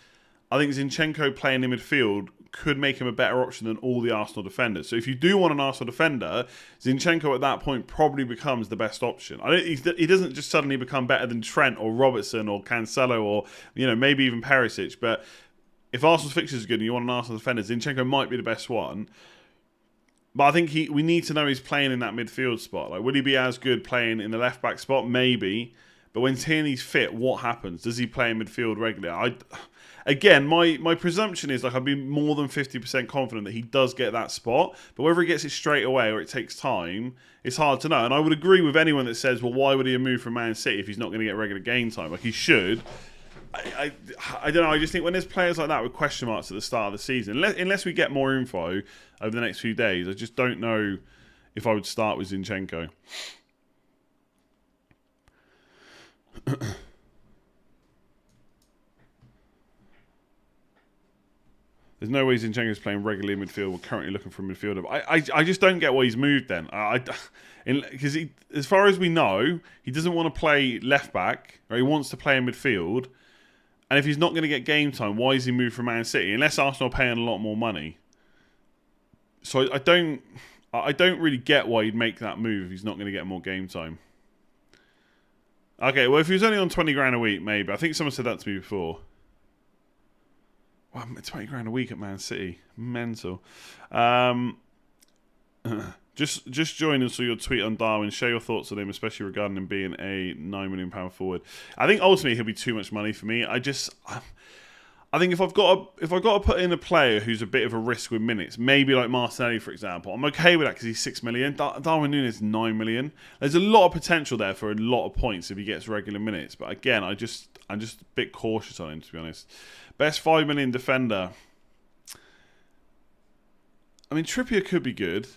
[SPEAKER 2] I think Zinchenko playing in midfield could make him a better option than all the Arsenal defenders. So if you do want an Arsenal defender, Zinchenko at that point probably becomes the best option. He doesn't just suddenly become better than Trent or Robertson or Cancelo or maybe even Perisic. But if Arsenal's fixtures are good and you want an Arsenal defender, Zinchenko might be the best one. But I think we need to know he's playing in that midfield spot. Like, would he be as good playing in the left back spot? Maybe. But when Tierney's fit, what happens? Does he play in midfield regularly? Again, my presumption is like I'd be more than 50% confident that he does get that spot. But whether he gets it straight away or it takes time, it's hard to know. And I would agree with anyone that says, well, why would he move from Man City if he's not going to get regular game time? Like, he should. I don't know. I just think when there's players like that with question marks at the start of the season, unless we get more info over the next few days, I just don't know if I would start with Zinchenko. There's no way Zinchenko's playing regularly in midfield. We're currently looking for a midfielder. I just don't get why he's moved then. Because as far as we know, he doesn't want to play left back, or he wants to play in midfield. And if he's not going to get game time, why is he moved from Man City? Unless Arsenal are paying a lot more money. So I don't really get why he'd make that move if he's not going to get more game time. Okay, well, if he was only on 20 grand a week, maybe. I think someone said that to me before. Wow, 20 grand a week at Man City. Mental. Just join and saw your tweet on Darwin. Share your thoughts on him, especially regarding him being a £9 million forward. I think ultimately he'll be too much money for me. I think if I've got to put in a player who's a bit of a risk with minutes, maybe like Martinelli, for example, I'm okay with that because he's 6 million. Darwin Núñez is 9 million. There's a lot of potential there for a lot of points if he gets regular minutes. But again, I'm just a bit cautious on him, to be honest. Best 5 million defender. I mean, Trippier could be good.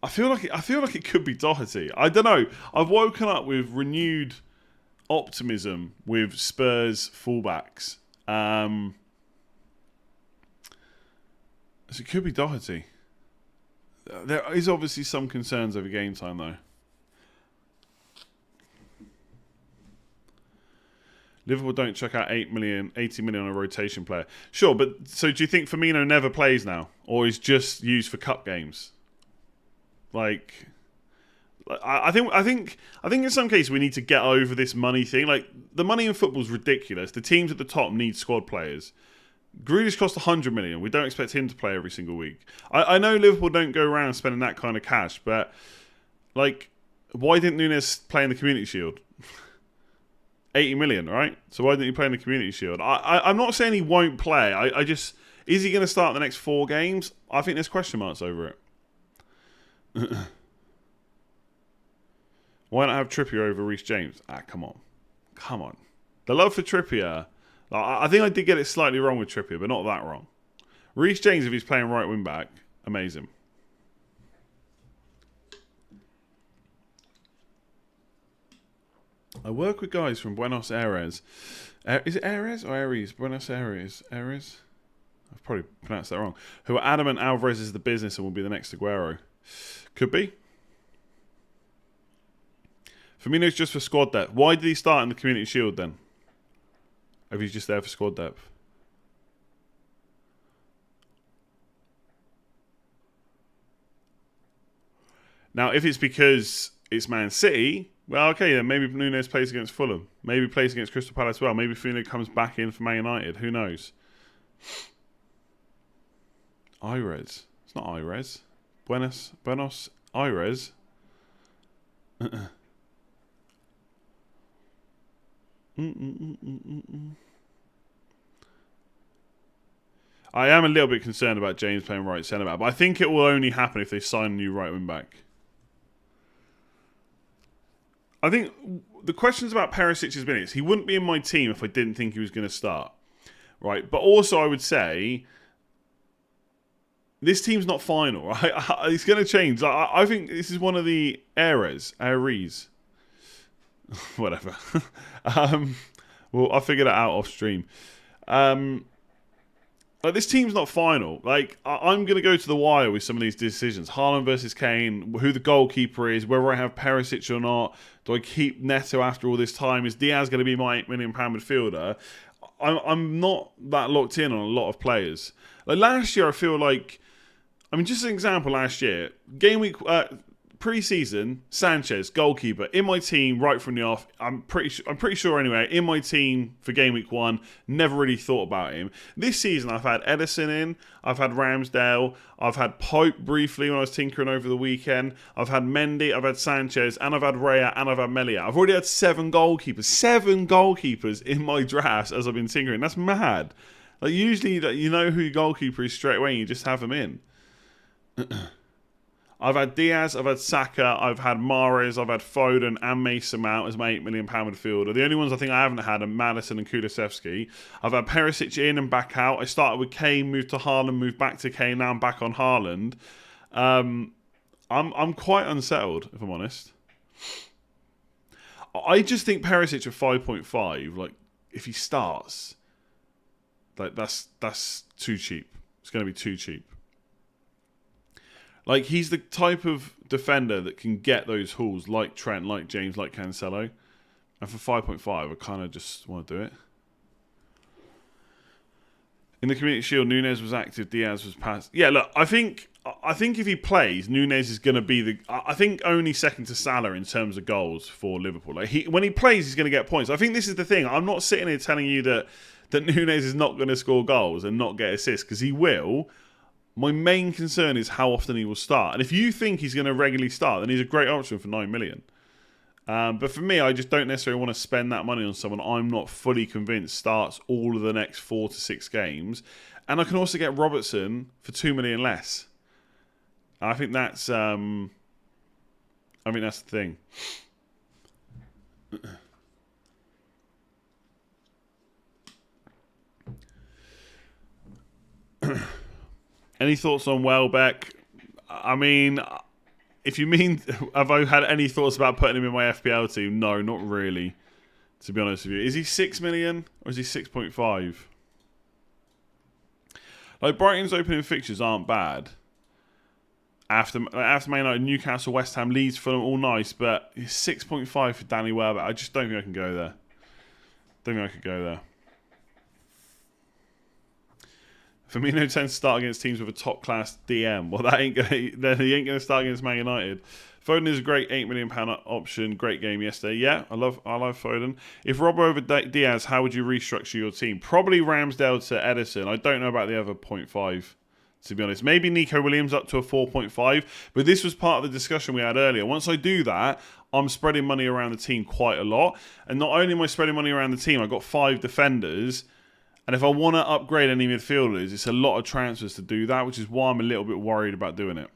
[SPEAKER 2] I feel like it could be Doherty. I don't know. I've woken up with renewed optimism with Spurs fullbacks. So it could be Doherty. There is obviously some concerns over game time, though. Liverpool don't chuck out 80 million on a rotation player. Sure, but so do you think Firmino never plays now, or is just used for cup games? Like, I think in some cases we need to get over this money thing. Like, the money in football is ridiculous. The teams at the top need squad players. Grealish cost 100 million. We don't expect him to play every single week. I know Liverpool don't go around spending that kind of cash, but like, why didn't Núñez play in the Community Shield? 80 million, right? So why didn't he play in the Community Shield? I'm not saying he won't play. I just, is he going to start the next 4 games? I think there's question marks over it. Why not have Trippier over Reece James? Come on. The love for Trippier, I think I did get it slightly wrong with Trippier, but not that wrong. Reece James, if he's playing right wing back, amazing. I work with guys from Buenos Aires. Is it Aires or Aries? Buenos Aires. Aires? I've probably pronounced that wrong. Who are adamant Alvarez is the business and will be the next Aguero. Could be. Firmino's just for squad depth. Why did he start in the Community Shield then? If he's just there for squad depth. Now, if it's because it's Man City, well, okay, then maybe Núñez plays against Fulham. Maybe plays against Crystal Palace as well. Maybe Firmino comes back in for Man United. Who knows? Aires. It's not Aires. Buenos Aires. I am a little bit concerned about James playing right centre back, but I think it will only happen if they sign a new right wing back. I think the questions about Perisic's minutes, he wouldn't be in my team if I didn't think he was going to start. Right? But also I would say this team's not final, right? It's going to change. I think this is one of the Aries. Whatever. Well, I'll figure that out off stream. Like, this team's not final. Like, I'm going to go to the wire with some of these decisions. Haaland versus Kane, who the goalkeeper is, whether I have Perisic or not. Do I keep Neto after all this time? Is Diaz going to be my £8 million midfielder? I'm not that locked in on a lot of players. Like, last year, I feel like... I mean, just as an example, last year, game week... pre-season, Sanchez, goalkeeper, in my team right from the off. I'm pretty sure anyway, in my team for game week 1, never really thought about him. This season I've had Edison in, I've had Ramsdale, I've had Pope briefly when I was tinkering over the weekend, I've had Mendy, I've had Sanchez, and I've had Raya, and I've had Melia. I've already had 7 goalkeepers. 7 goalkeepers in my drafts as I've been tinkering. That's mad. Like usually you know who your goalkeeper is straight away and you just have them in. I've had Diaz, I've had Saka, I've had Mahrez, I've had Foden and Mason Mount as my £8 million midfielder. The only ones I think I haven't had are Maddison and Kulusevski. I've had Perisic in and back out. I started with Kane, moved to Haaland, moved back to Kane, now I'm back on Haaland. I'm quite unsettled, if I'm honest. I just think Perisic at 5.5, like if he starts, like that's too cheap. It's going to be too cheap. Like, he's the type of defender that can get those hauls like Trent, like James, like Cancelo. And for 5.5, I kind of just want to do it. In the Community Shield, Núñez was active, Diaz was passed. Yeah, look, I think if he plays, Núñez is going to be I think only second to Salah in terms of goals for Liverpool. Like when he plays, he's going to get points. I think this is the thing. I'm not sitting here telling you that Núñez is not going to score goals and not get assists, because he will. My main concern is how often he will start. And if you think he's going to regularly start, then he's a great option for 9 million. But for me, I just don't necessarily want to spend that money on someone I'm not fully convinced starts all of the next 4 to 6 games. And I can also get Robertson for 2 million less. I think that's the thing. Any thoughts on Welbeck? I mean, if you mean, have I had any thoughts about putting him in my FPL team? No, not really, to be honest with you. Is he 6 million or is he 6.5? Like, Brighton's opening fixtures aren't bad. After Man United, Newcastle, West Ham, Leeds, Fulham, all nice, but 6.5 for Danny Welbeck. I just don't think I can go there. Don't think I could go there. Firmino tends to start against teams with a top-class DM. Well, he ain't going to start against Man United. Foden is a great £8 million option. Great game yesterday. Yeah, I love Foden. If Robbo over Diaz, how would you restructure your team? Probably Ramsdale to Edison. I don't know about the other 0.5, to be honest. Maybe Nico Williams up to a 4.5. But this was part of the discussion we had earlier. Once I do that, I'm spreading money around the team quite a lot. And not only am I spreading money around the team, I've got 5 defenders. And if I want to upgrade any midfielders, it's a lot of transfers to do that, which is why I'm a little bit worried about doing it.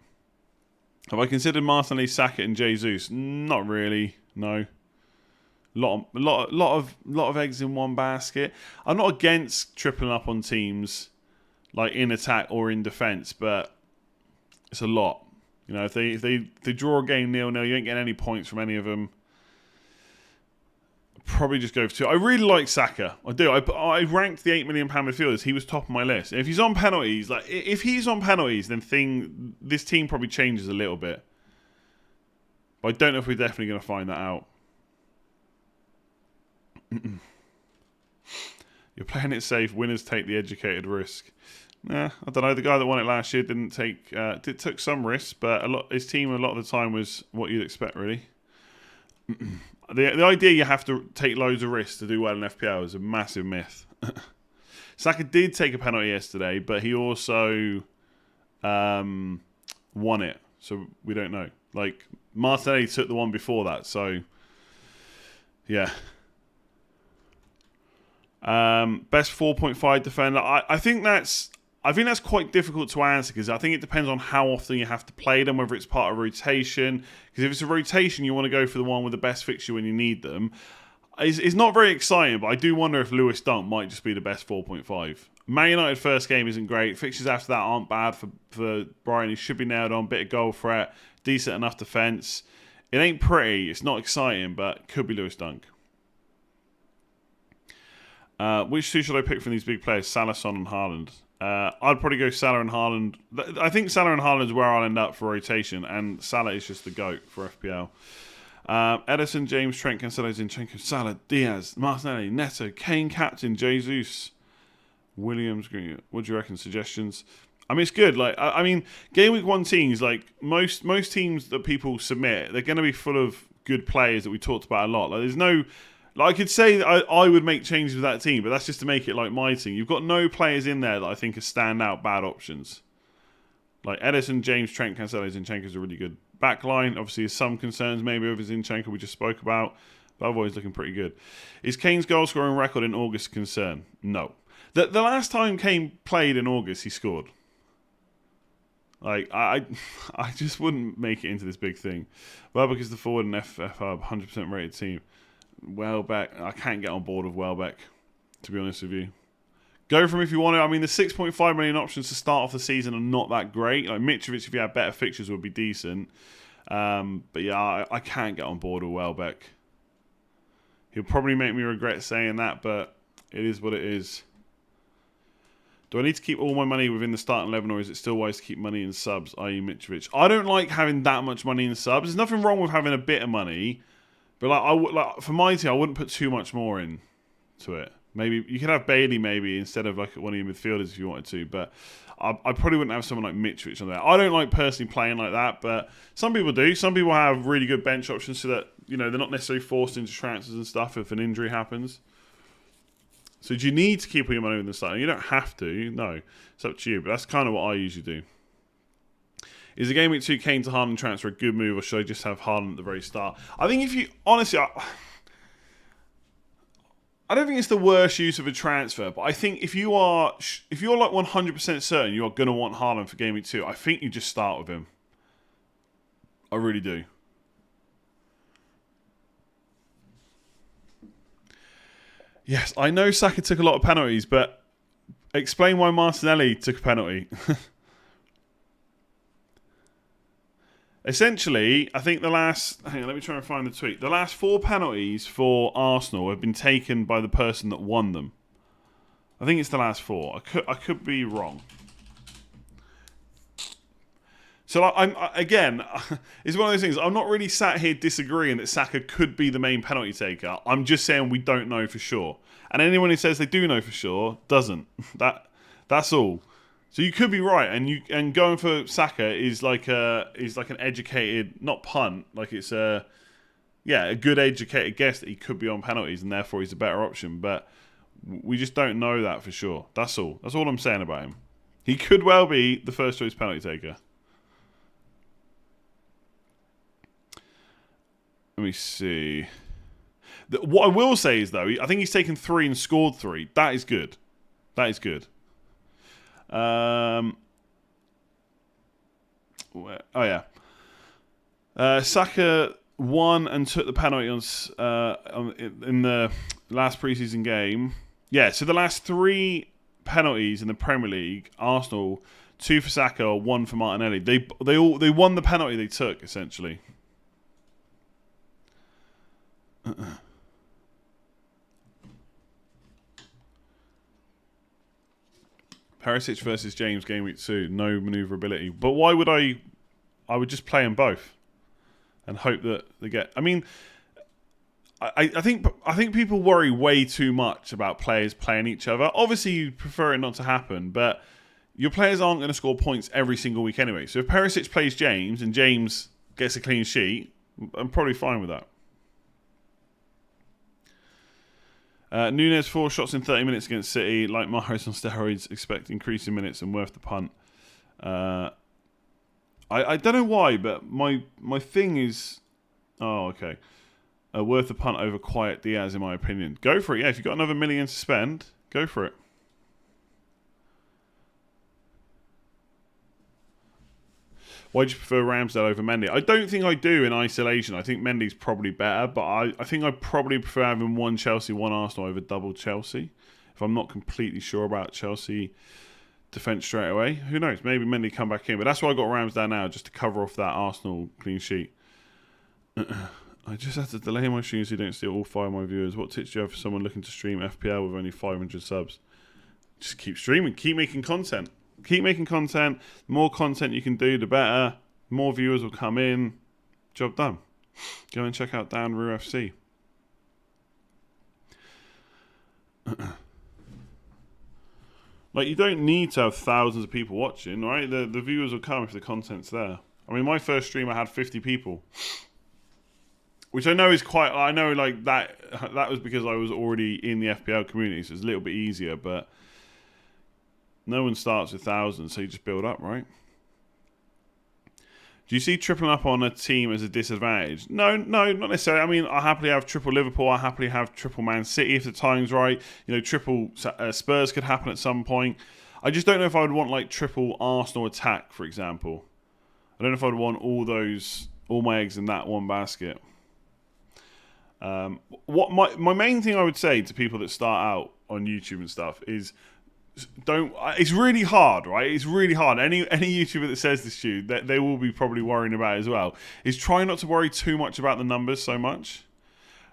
[SPEAKER 2] Have I considered Martinelli, Saka, and Jesus? Not really. No. Lot of eggs in one basket. I'm not against tripling up on teams, like in attack or in defence, but it's a lot. You know, if they draw a game 0-0, you ain't getting any points from any of them. Probably just go for 2. I really like Saka. I do. I ranked the £8 million midfielders. He was top of my list. If he's on penalties, then this team probably changes a little bit. But I don't know if we're definitely going to find that out. You're playing it safe. Winners take the educated risk. Nah, I don't know. The guy that won it last year took some risks, but his team a lot of the time was what you'd expect, really. The idea you have to take loads of risks to do well in FPL is a massive myth. Saka did take a penalty yesterday, but he also won it, so we don't know. Like, Martinelli took the one before that, so yeah. Best 4.5 defender. I think that's quite difficult to answer, because I think it depends on how often you have to play them, whether it's part of rotation. Because if it's a rotation, you want to go for the one with the best fixture when you need them. It's not very exciting, but I do wonder if Lewis Dunk might just be the best 4.5. Man United first game isn't great. Fixtures after that aren't bad for Brian. He should be nailed on. Bit of goal threat. Decent enough defence. It ain't pretty. It's not exciting, but could be Lewis Dunk. Which 2 should I pick from these big players? Salah, Son and Haaland. I'd probably go Salah and Haaland. I think Salah and Haaland is where I'll end up for rotation, and Salah is just the GOAT for FPL. Edison, James, Trent, Cancelo, Zinchenko, Salah, Diaz, Martinelli, Neto, Kane, captain, Jesus, Williams. What do you reckon? Suggestions? I mean, it's good. Like, I mean, game week 1 teams, like most teams that people submit, they're going to be full of good players that we talked about a lot. Like, there's no, like, I could say that I would make changes with that team, but that's just to make it like my team. You've got no players in there that I think are standout bad options. Like Edison, James, Trent, Cancelo, Zinchenko's a really good backline. Obviously, there's some concerns maybe over Zinchenko we just spoke about, but otherwise looking pretty good. Is Kane's goal scoring record in August a concern? No. The last time Kane played in August, he scored. Like, I just wouldn't make it into this big thing. Welbeck is the forward and FFR 100% rated team. Welbeck, I can't get on board with Welbeck, to be honest with you. Go from if you want to. I mean, the 6.5 million options to start off the season are not that great. Like Mitrovic, if you had better fixtures, would be decent. But yeah, I can't get on board with Welbeck. He'll probably make me regret saying that, but it is what it is. Do I need to keep all my money within the starting 11, or is it still wise to keep money in subs, i.e. Mitrovic? I don't like having that much money in subs. There's nothing wrong with having a bit of money, but like for my team, I wouldn't put too much more into it. Maybe you could have Bailey maybe instead of like one of your midfielders if you wanted to, but I probably wouldn't have someone like Mitrovic on there. I don't like personally playing like that, but some people do. Some people have really good bench options so that, you know, they're not necessarily forced into transfers and stuff if an injury happens. So do you need to keep all your money in the starting? You don't have to. No, it's up to you. But that's kind of what I usually do. Is the game week 2 Kane to Haaland transfer a good move, or should I just have Haaland at the very start? I think if you honestly, I don't think it's the worst use of a transfer. But I think if you're like 100% certain you are going to want Haaland for game week 2, I think you just start with him. I really do. Yes, I know Saka took a lot of penalties, but explain why Martinelli took a penalty. Essentially, I think hang on, let me try and find the tweet. The last 4 penalties for Arsenal have been taken by the person that won them. I think it's the last 4. I could be wrong. So again, it's one of those things. I'm not really sat here disagreeing that Saka could be the main penalty taker. I'm just saying we don't know for sure. And anyone who says they do know for sure doesn't. That's all. So you could be right, and going for Saka is like an educated, not punt, like it's a good educated guess that he could be on penalties and therefore he's a better option. But we just don't know that for sure. That's all. That's all I'm saying about him. He could well be the first choice penalty taker. Let me see. What I will say is, though, I think he's taken 3 and scored 3. That is good. That is good. Saka won and took the penalty in the last preseason game. Yeah, so the last 3 penalties in the Premier League, Arsenal, 2 for Saka, 1 for Martinelli. They won the penalty they took, essentially. Perisic versus James game week 2, no manoeuvrability. But why would I would just play them both and hope that they get. I mean, I think people worry way too much about players playing each other. Obviously, you prefer it not to happen, but your players aren't going to score points every single week anyway. So if Perisic plays James and James gets a clean sheet, I'm probably fine with that. Nunes 4 shots in 30 minutes against City. Like Mahrez on steroids, expect increasing minutes and worth the punt. I don't know why, but my thing is... Oh, okay. Worth the punt over Quiet Diaz, in my opinion. Go for it, yeah. If you've got another million to spend, go for it. Why do you prefer Ramsdale over Mendy? I don't think I do in isolation. I think Mendy's probably better, but I think I probably prefer having one Chelsea, one Arsenal over double Chelsea. If I'm not completely sure about Chelsea defence straight away. Who knows? Maybe Mendy come back in. But that's why I got Ramsdale now, just to cover off that Arsenal clean sheet. I just had to delay my stream so you don't steal all 5 of my viewers. What tips do you have for someone looking to stream FPL with only 500 subs? Just keep streaming. Keep making content. Keep making content. The more content you can do, the better. More viewers will come in. Job done. Go and check out Davern FC. Like, you don't need to have thousands of people watching, right? The viewers will come if the content's there. I mean, my first stream I had 50 people. Which I know is quite... I know, like, that was because I was already in the FPL community, so it's a little bit easier, but no one starts with thousands, so you just build up, right? Do you see tripling up on a team as a disadvantage? No, not necessarily. I mean, I happily have triple Liverpool. I happily have triple Man City if the time's right. You know, triple Spurs could happen at some point. I just don't know if I would want, like, triple Arsenal attack, for example. I don't know if I'd want all my eggs in that one basket. What my main thing I would say to people that start out on YouTube and stuff is... It's really hard, right? It's really hard. Any YouTuber that says this to you, that they will be probably worrying about it as well, is try not to worry too much about the numbers so much.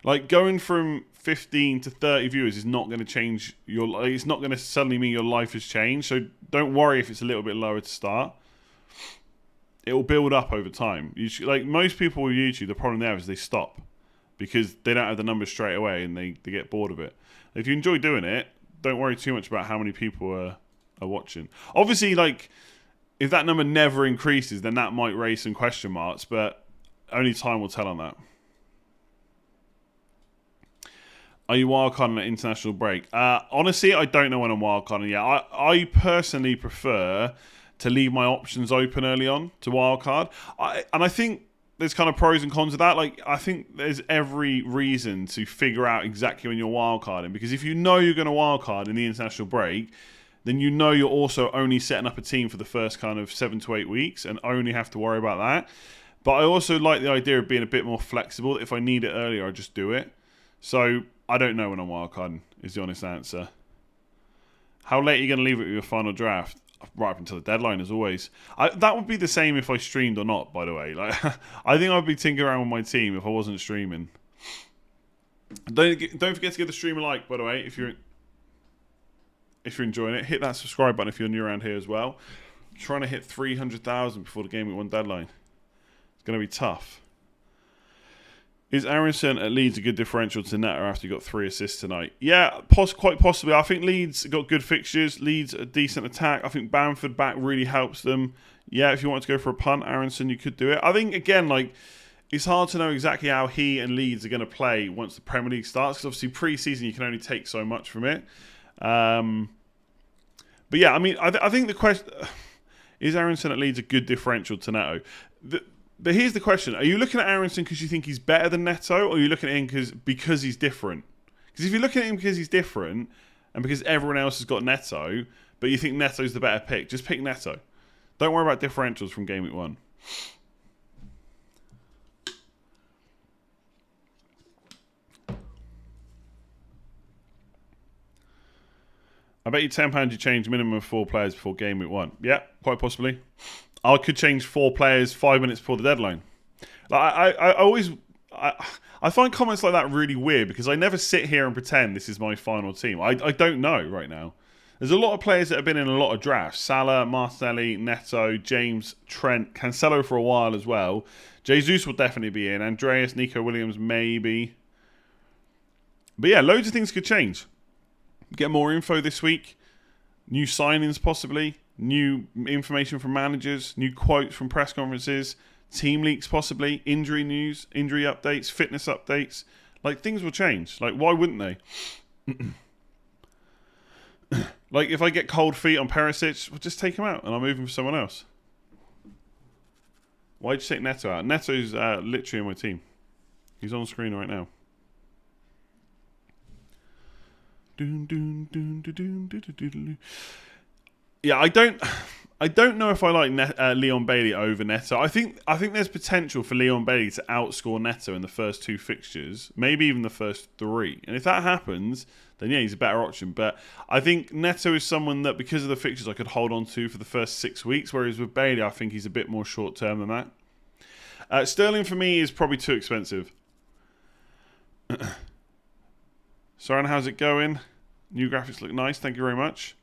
[SPEAKER 2] Like, going from 15 to 30 viewers is not going to change your... It's not going to suddenly mean your life has changed, so don't worry if it's a little bit lower to start. It will build up over time. Like, most people with YouTube, the problem there is they stop because they don't have the numbers straight away and they get bored of it. If you enjoy doing it, don't worry too much about how many people are watching. Obviously, like, if that number never increases, then that might raise some question marks, but only time will tell on that. Are you wildcarding at international break? Honestly, I don't know when I'm wildcarding yet. I personally prefer to leave my options open early on to wildcard. And I think there's kind of pros and cons of that. Like, I think there's every reason to figure out exactly when you're wildcarding, because if you know you're going to wildcard in the international break, then you know you're also only setting up a team for the first kind of 7 to 8 weeks and only have to worry about that. But I also like the idea of being a bit more flexible. If I need it earlier, I just do it. So I don't know when I'm wildcarding, is the honest answer. How late are you going to leave it with your final draft? Right up until the deadline, as always. That would be the same if I streamed or not, by the way. Like, I think I'd be tinkering around with my team if I wasn't streaming. Don't forget to give the stream a like, by the way, if you're enjoying it. Hit that subscribe button if you're new around here as well. I'm trying to hit 300,000 before the game week 1 deadline. It's going to be tough. Is Aronson at Leeds a good differential to Neto after he got 3 assists tonight? Yeah, quite possibly. I think Leeds got good fixtures. Leeds a decent attack. I think Bamford back really helps them. Yeah, if you want to go for a punt, Aronson, you could do it. I think, again, like, it's hard to know exactly how he and Leeds are going to play once the Premier League starts, because obviously pre-season you can only take so much from it. But yeah, I mean, I think the question... Is Aronson at Leeds a good differential to Neto? But here's the question. Are you looking at Aronson because you think he's better than Neto, or are you looking at him because he's different? Because if you're looking at him because he's different, and because everyone else has got Neto, but you think Neto's the better pick, just pick Neto. Don't worry about differentials from game week 1. I bet you £10 you change minimum of 4 players before game week 1. Yeah, quite possibly. I could change 4 players 5 minutes before the deadline. Like, I find comments like that really weird, because I never sit here and pretend this is my final team. I don't know right now. There's a lot of players that have been in a lot of drafts. Salah, Martinelli, Neto, James, Trent, Cancelo for a while as well. Jesus will definitely be in. Andreas, Nico Williams, maybe. But yeah, loads of things could change. Get more info this week. New signings possibly. New information from managers. New quotes from press conferences. Team leaks possibly. Injury news. Injury updates. Fitness updates. Like, things will change. Like, why wouldn't they? Like, if I get cold feet on Perisic, we'll just take him out and I'll move him for someone else. Why'd you take Neto out? Neto's literally in my team. He's on screen right now. Yeah, I don't know if I like Leon Bailey over Neto. I think there's potential for Leon Bailey to outscore Neto in the first 2 fixtures, maybe even the first 3. And if that happens, then yeah, he's a better option. But I think Neto is someone that, because of the fixtures, I could hold on to for the first 6 weeks, whereas with Bailey, I think he's a bit more short term than that. Sterling for me is probably too expensive. Soren, how's it going? New graphics look nice. Thank you very much.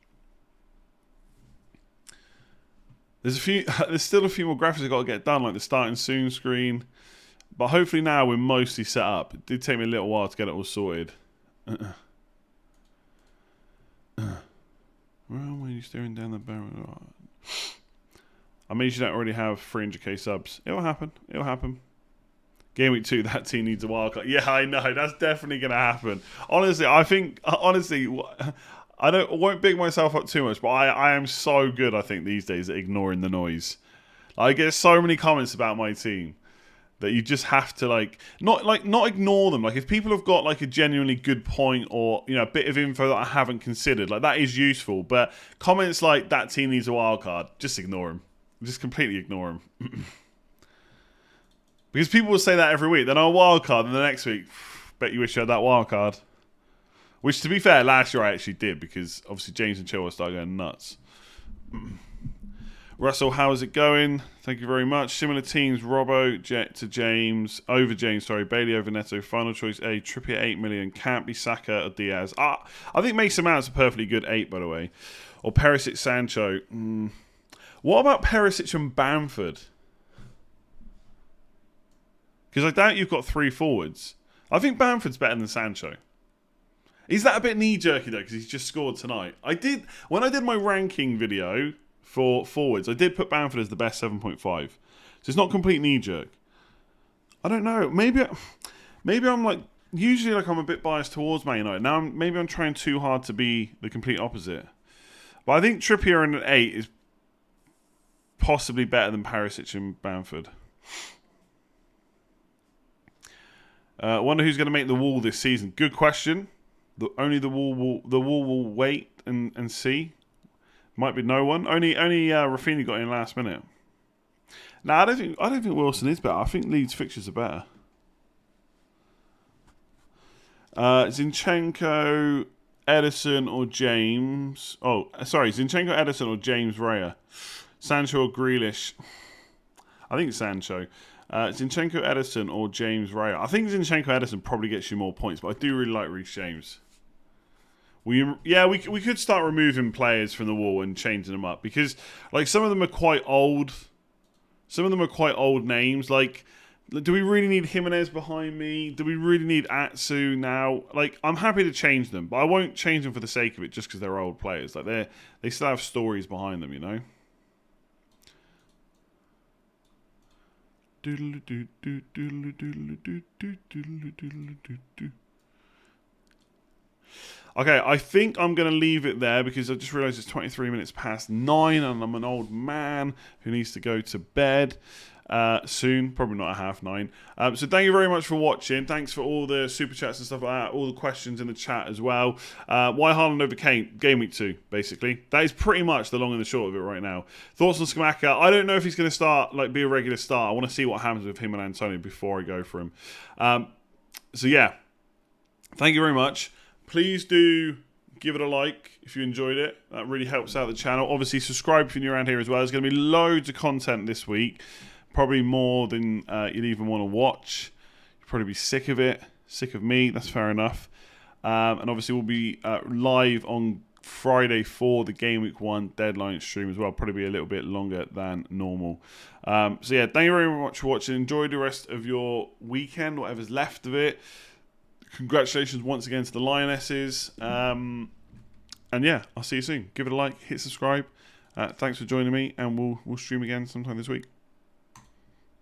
[SPEAKER 2] There's still a few more graphics I've got to get done, like the starting soon screen. But hopefully now we're mostly set up. It did take me a little while to get it all sorted. Where am I
[SPEAKER 3] you staring down the barrel? I mean, you don't already have 300k subs. It'll happen. It'll happen. Game week 2, that team needs a wildcard. Yeah, I know. That's definitely going to happen. Honestly, I think... Honestly, I won't big myself up too much, but I am so good, I think, these days at ignoring the noise. I get so many comments about my team that you just have to, not ignore them. Like, if people have got, like, a genuinely good point or, you know, a bit of info that I haven't considered, like, that is useful. But comments like, that team needs a wildcard, just ignore them. Just completely ignore them. Because people will say that every week. Then a wild card, and the next week, bet you wish you had that wild card. Which, to be fair, last year I actually did, because obviously James and Chilwell started going nuts. Russell, how is it going? Thank you very much. Similar teams: Robbo to James, Bailey over Neto. Final choice A. Trippier 8 million. Can't be Saka or Diaz. I think Mason Mount's a perfectly good 8, by the way. Or Perisic, Sancho. What about Perisic and Bamford? Because I doubt you've got 3 forwards. I think Bamford's better than Sancho. Is that a bit knee-jerky, though, because he's just scored tonight? When I did my ranking video for forwards, I did put Bamford as the best 7.5. So it's not complete knee-jerk. I don't know. Maybe I'm like... Usually, like, I'm a bit biased towards Man United. Now, maybe I'm trying too hard to be the complete opposite. But I think Trippier in an 8 is possibly better than Perisic and Bamford. Wonder who's going to make the wall this season. Good question. Only the wall will wait and see. Might be no one. Only Rafinha got in last minute. No, I don't think Wilson is better. I think Leeds fixtures are better. Zinchenko, Edison, or James. Oh, sorry, Zinchenko, Edison, or James Raya. Sancho or Grealish. I think Sancho. Zinchenko, Edison, or James Raya. I think Zinchenko, Edison probably gets you more points, but I do really like Reece James. We could start removing players from the wall and changing them up, because like some of them are quite old. Some of them are quite old names. Like, do we really need Jimenez behind me? Do we really need Atsu now? Like, I'm happy to change them, but I won't change them for the sake of it just because they're old players. Like, they still have stories behind them, you know. Okay, I think I'm going to leave it there because I just realised it's 23 minutes past 9 and I'm an old man who needs to go to bed soon. Probably not at 9:30. So thank you very much for watching. Thanks for all the super chats and stuff like that, all the questions in the chat as well. Why Haaland over Kane? Game week 2, basically. That is pretty much the long and the short of it right now. Thoughts on Skamaka? I don't know if he's going to start, like, be a regular start. I want to see what happens with him and Antonio before I go for him. So yeah, thank you very much. Please do give it a like if you enjoyed it. That really helps out the channel. Obviously, subscribe if you're new around here as well. There's going to be loads of content this week. Probably more than you'd even want to watch. You'll probably be sick of it. Sick of me. That's fair enough. And obviously, we'll be live on Friday for the Game Week 1 deadline stream as well. Probably be a little bit longer than normal. So yeah, thank you very much for watching. Enjoy the rest of your weekend, whatever's left of it. Congratulations once again to the Lionesses. And yeah, I'll see you soon. Give it a like, hit subscribe. Thanks for joining me, and we'll stream again sometime this week.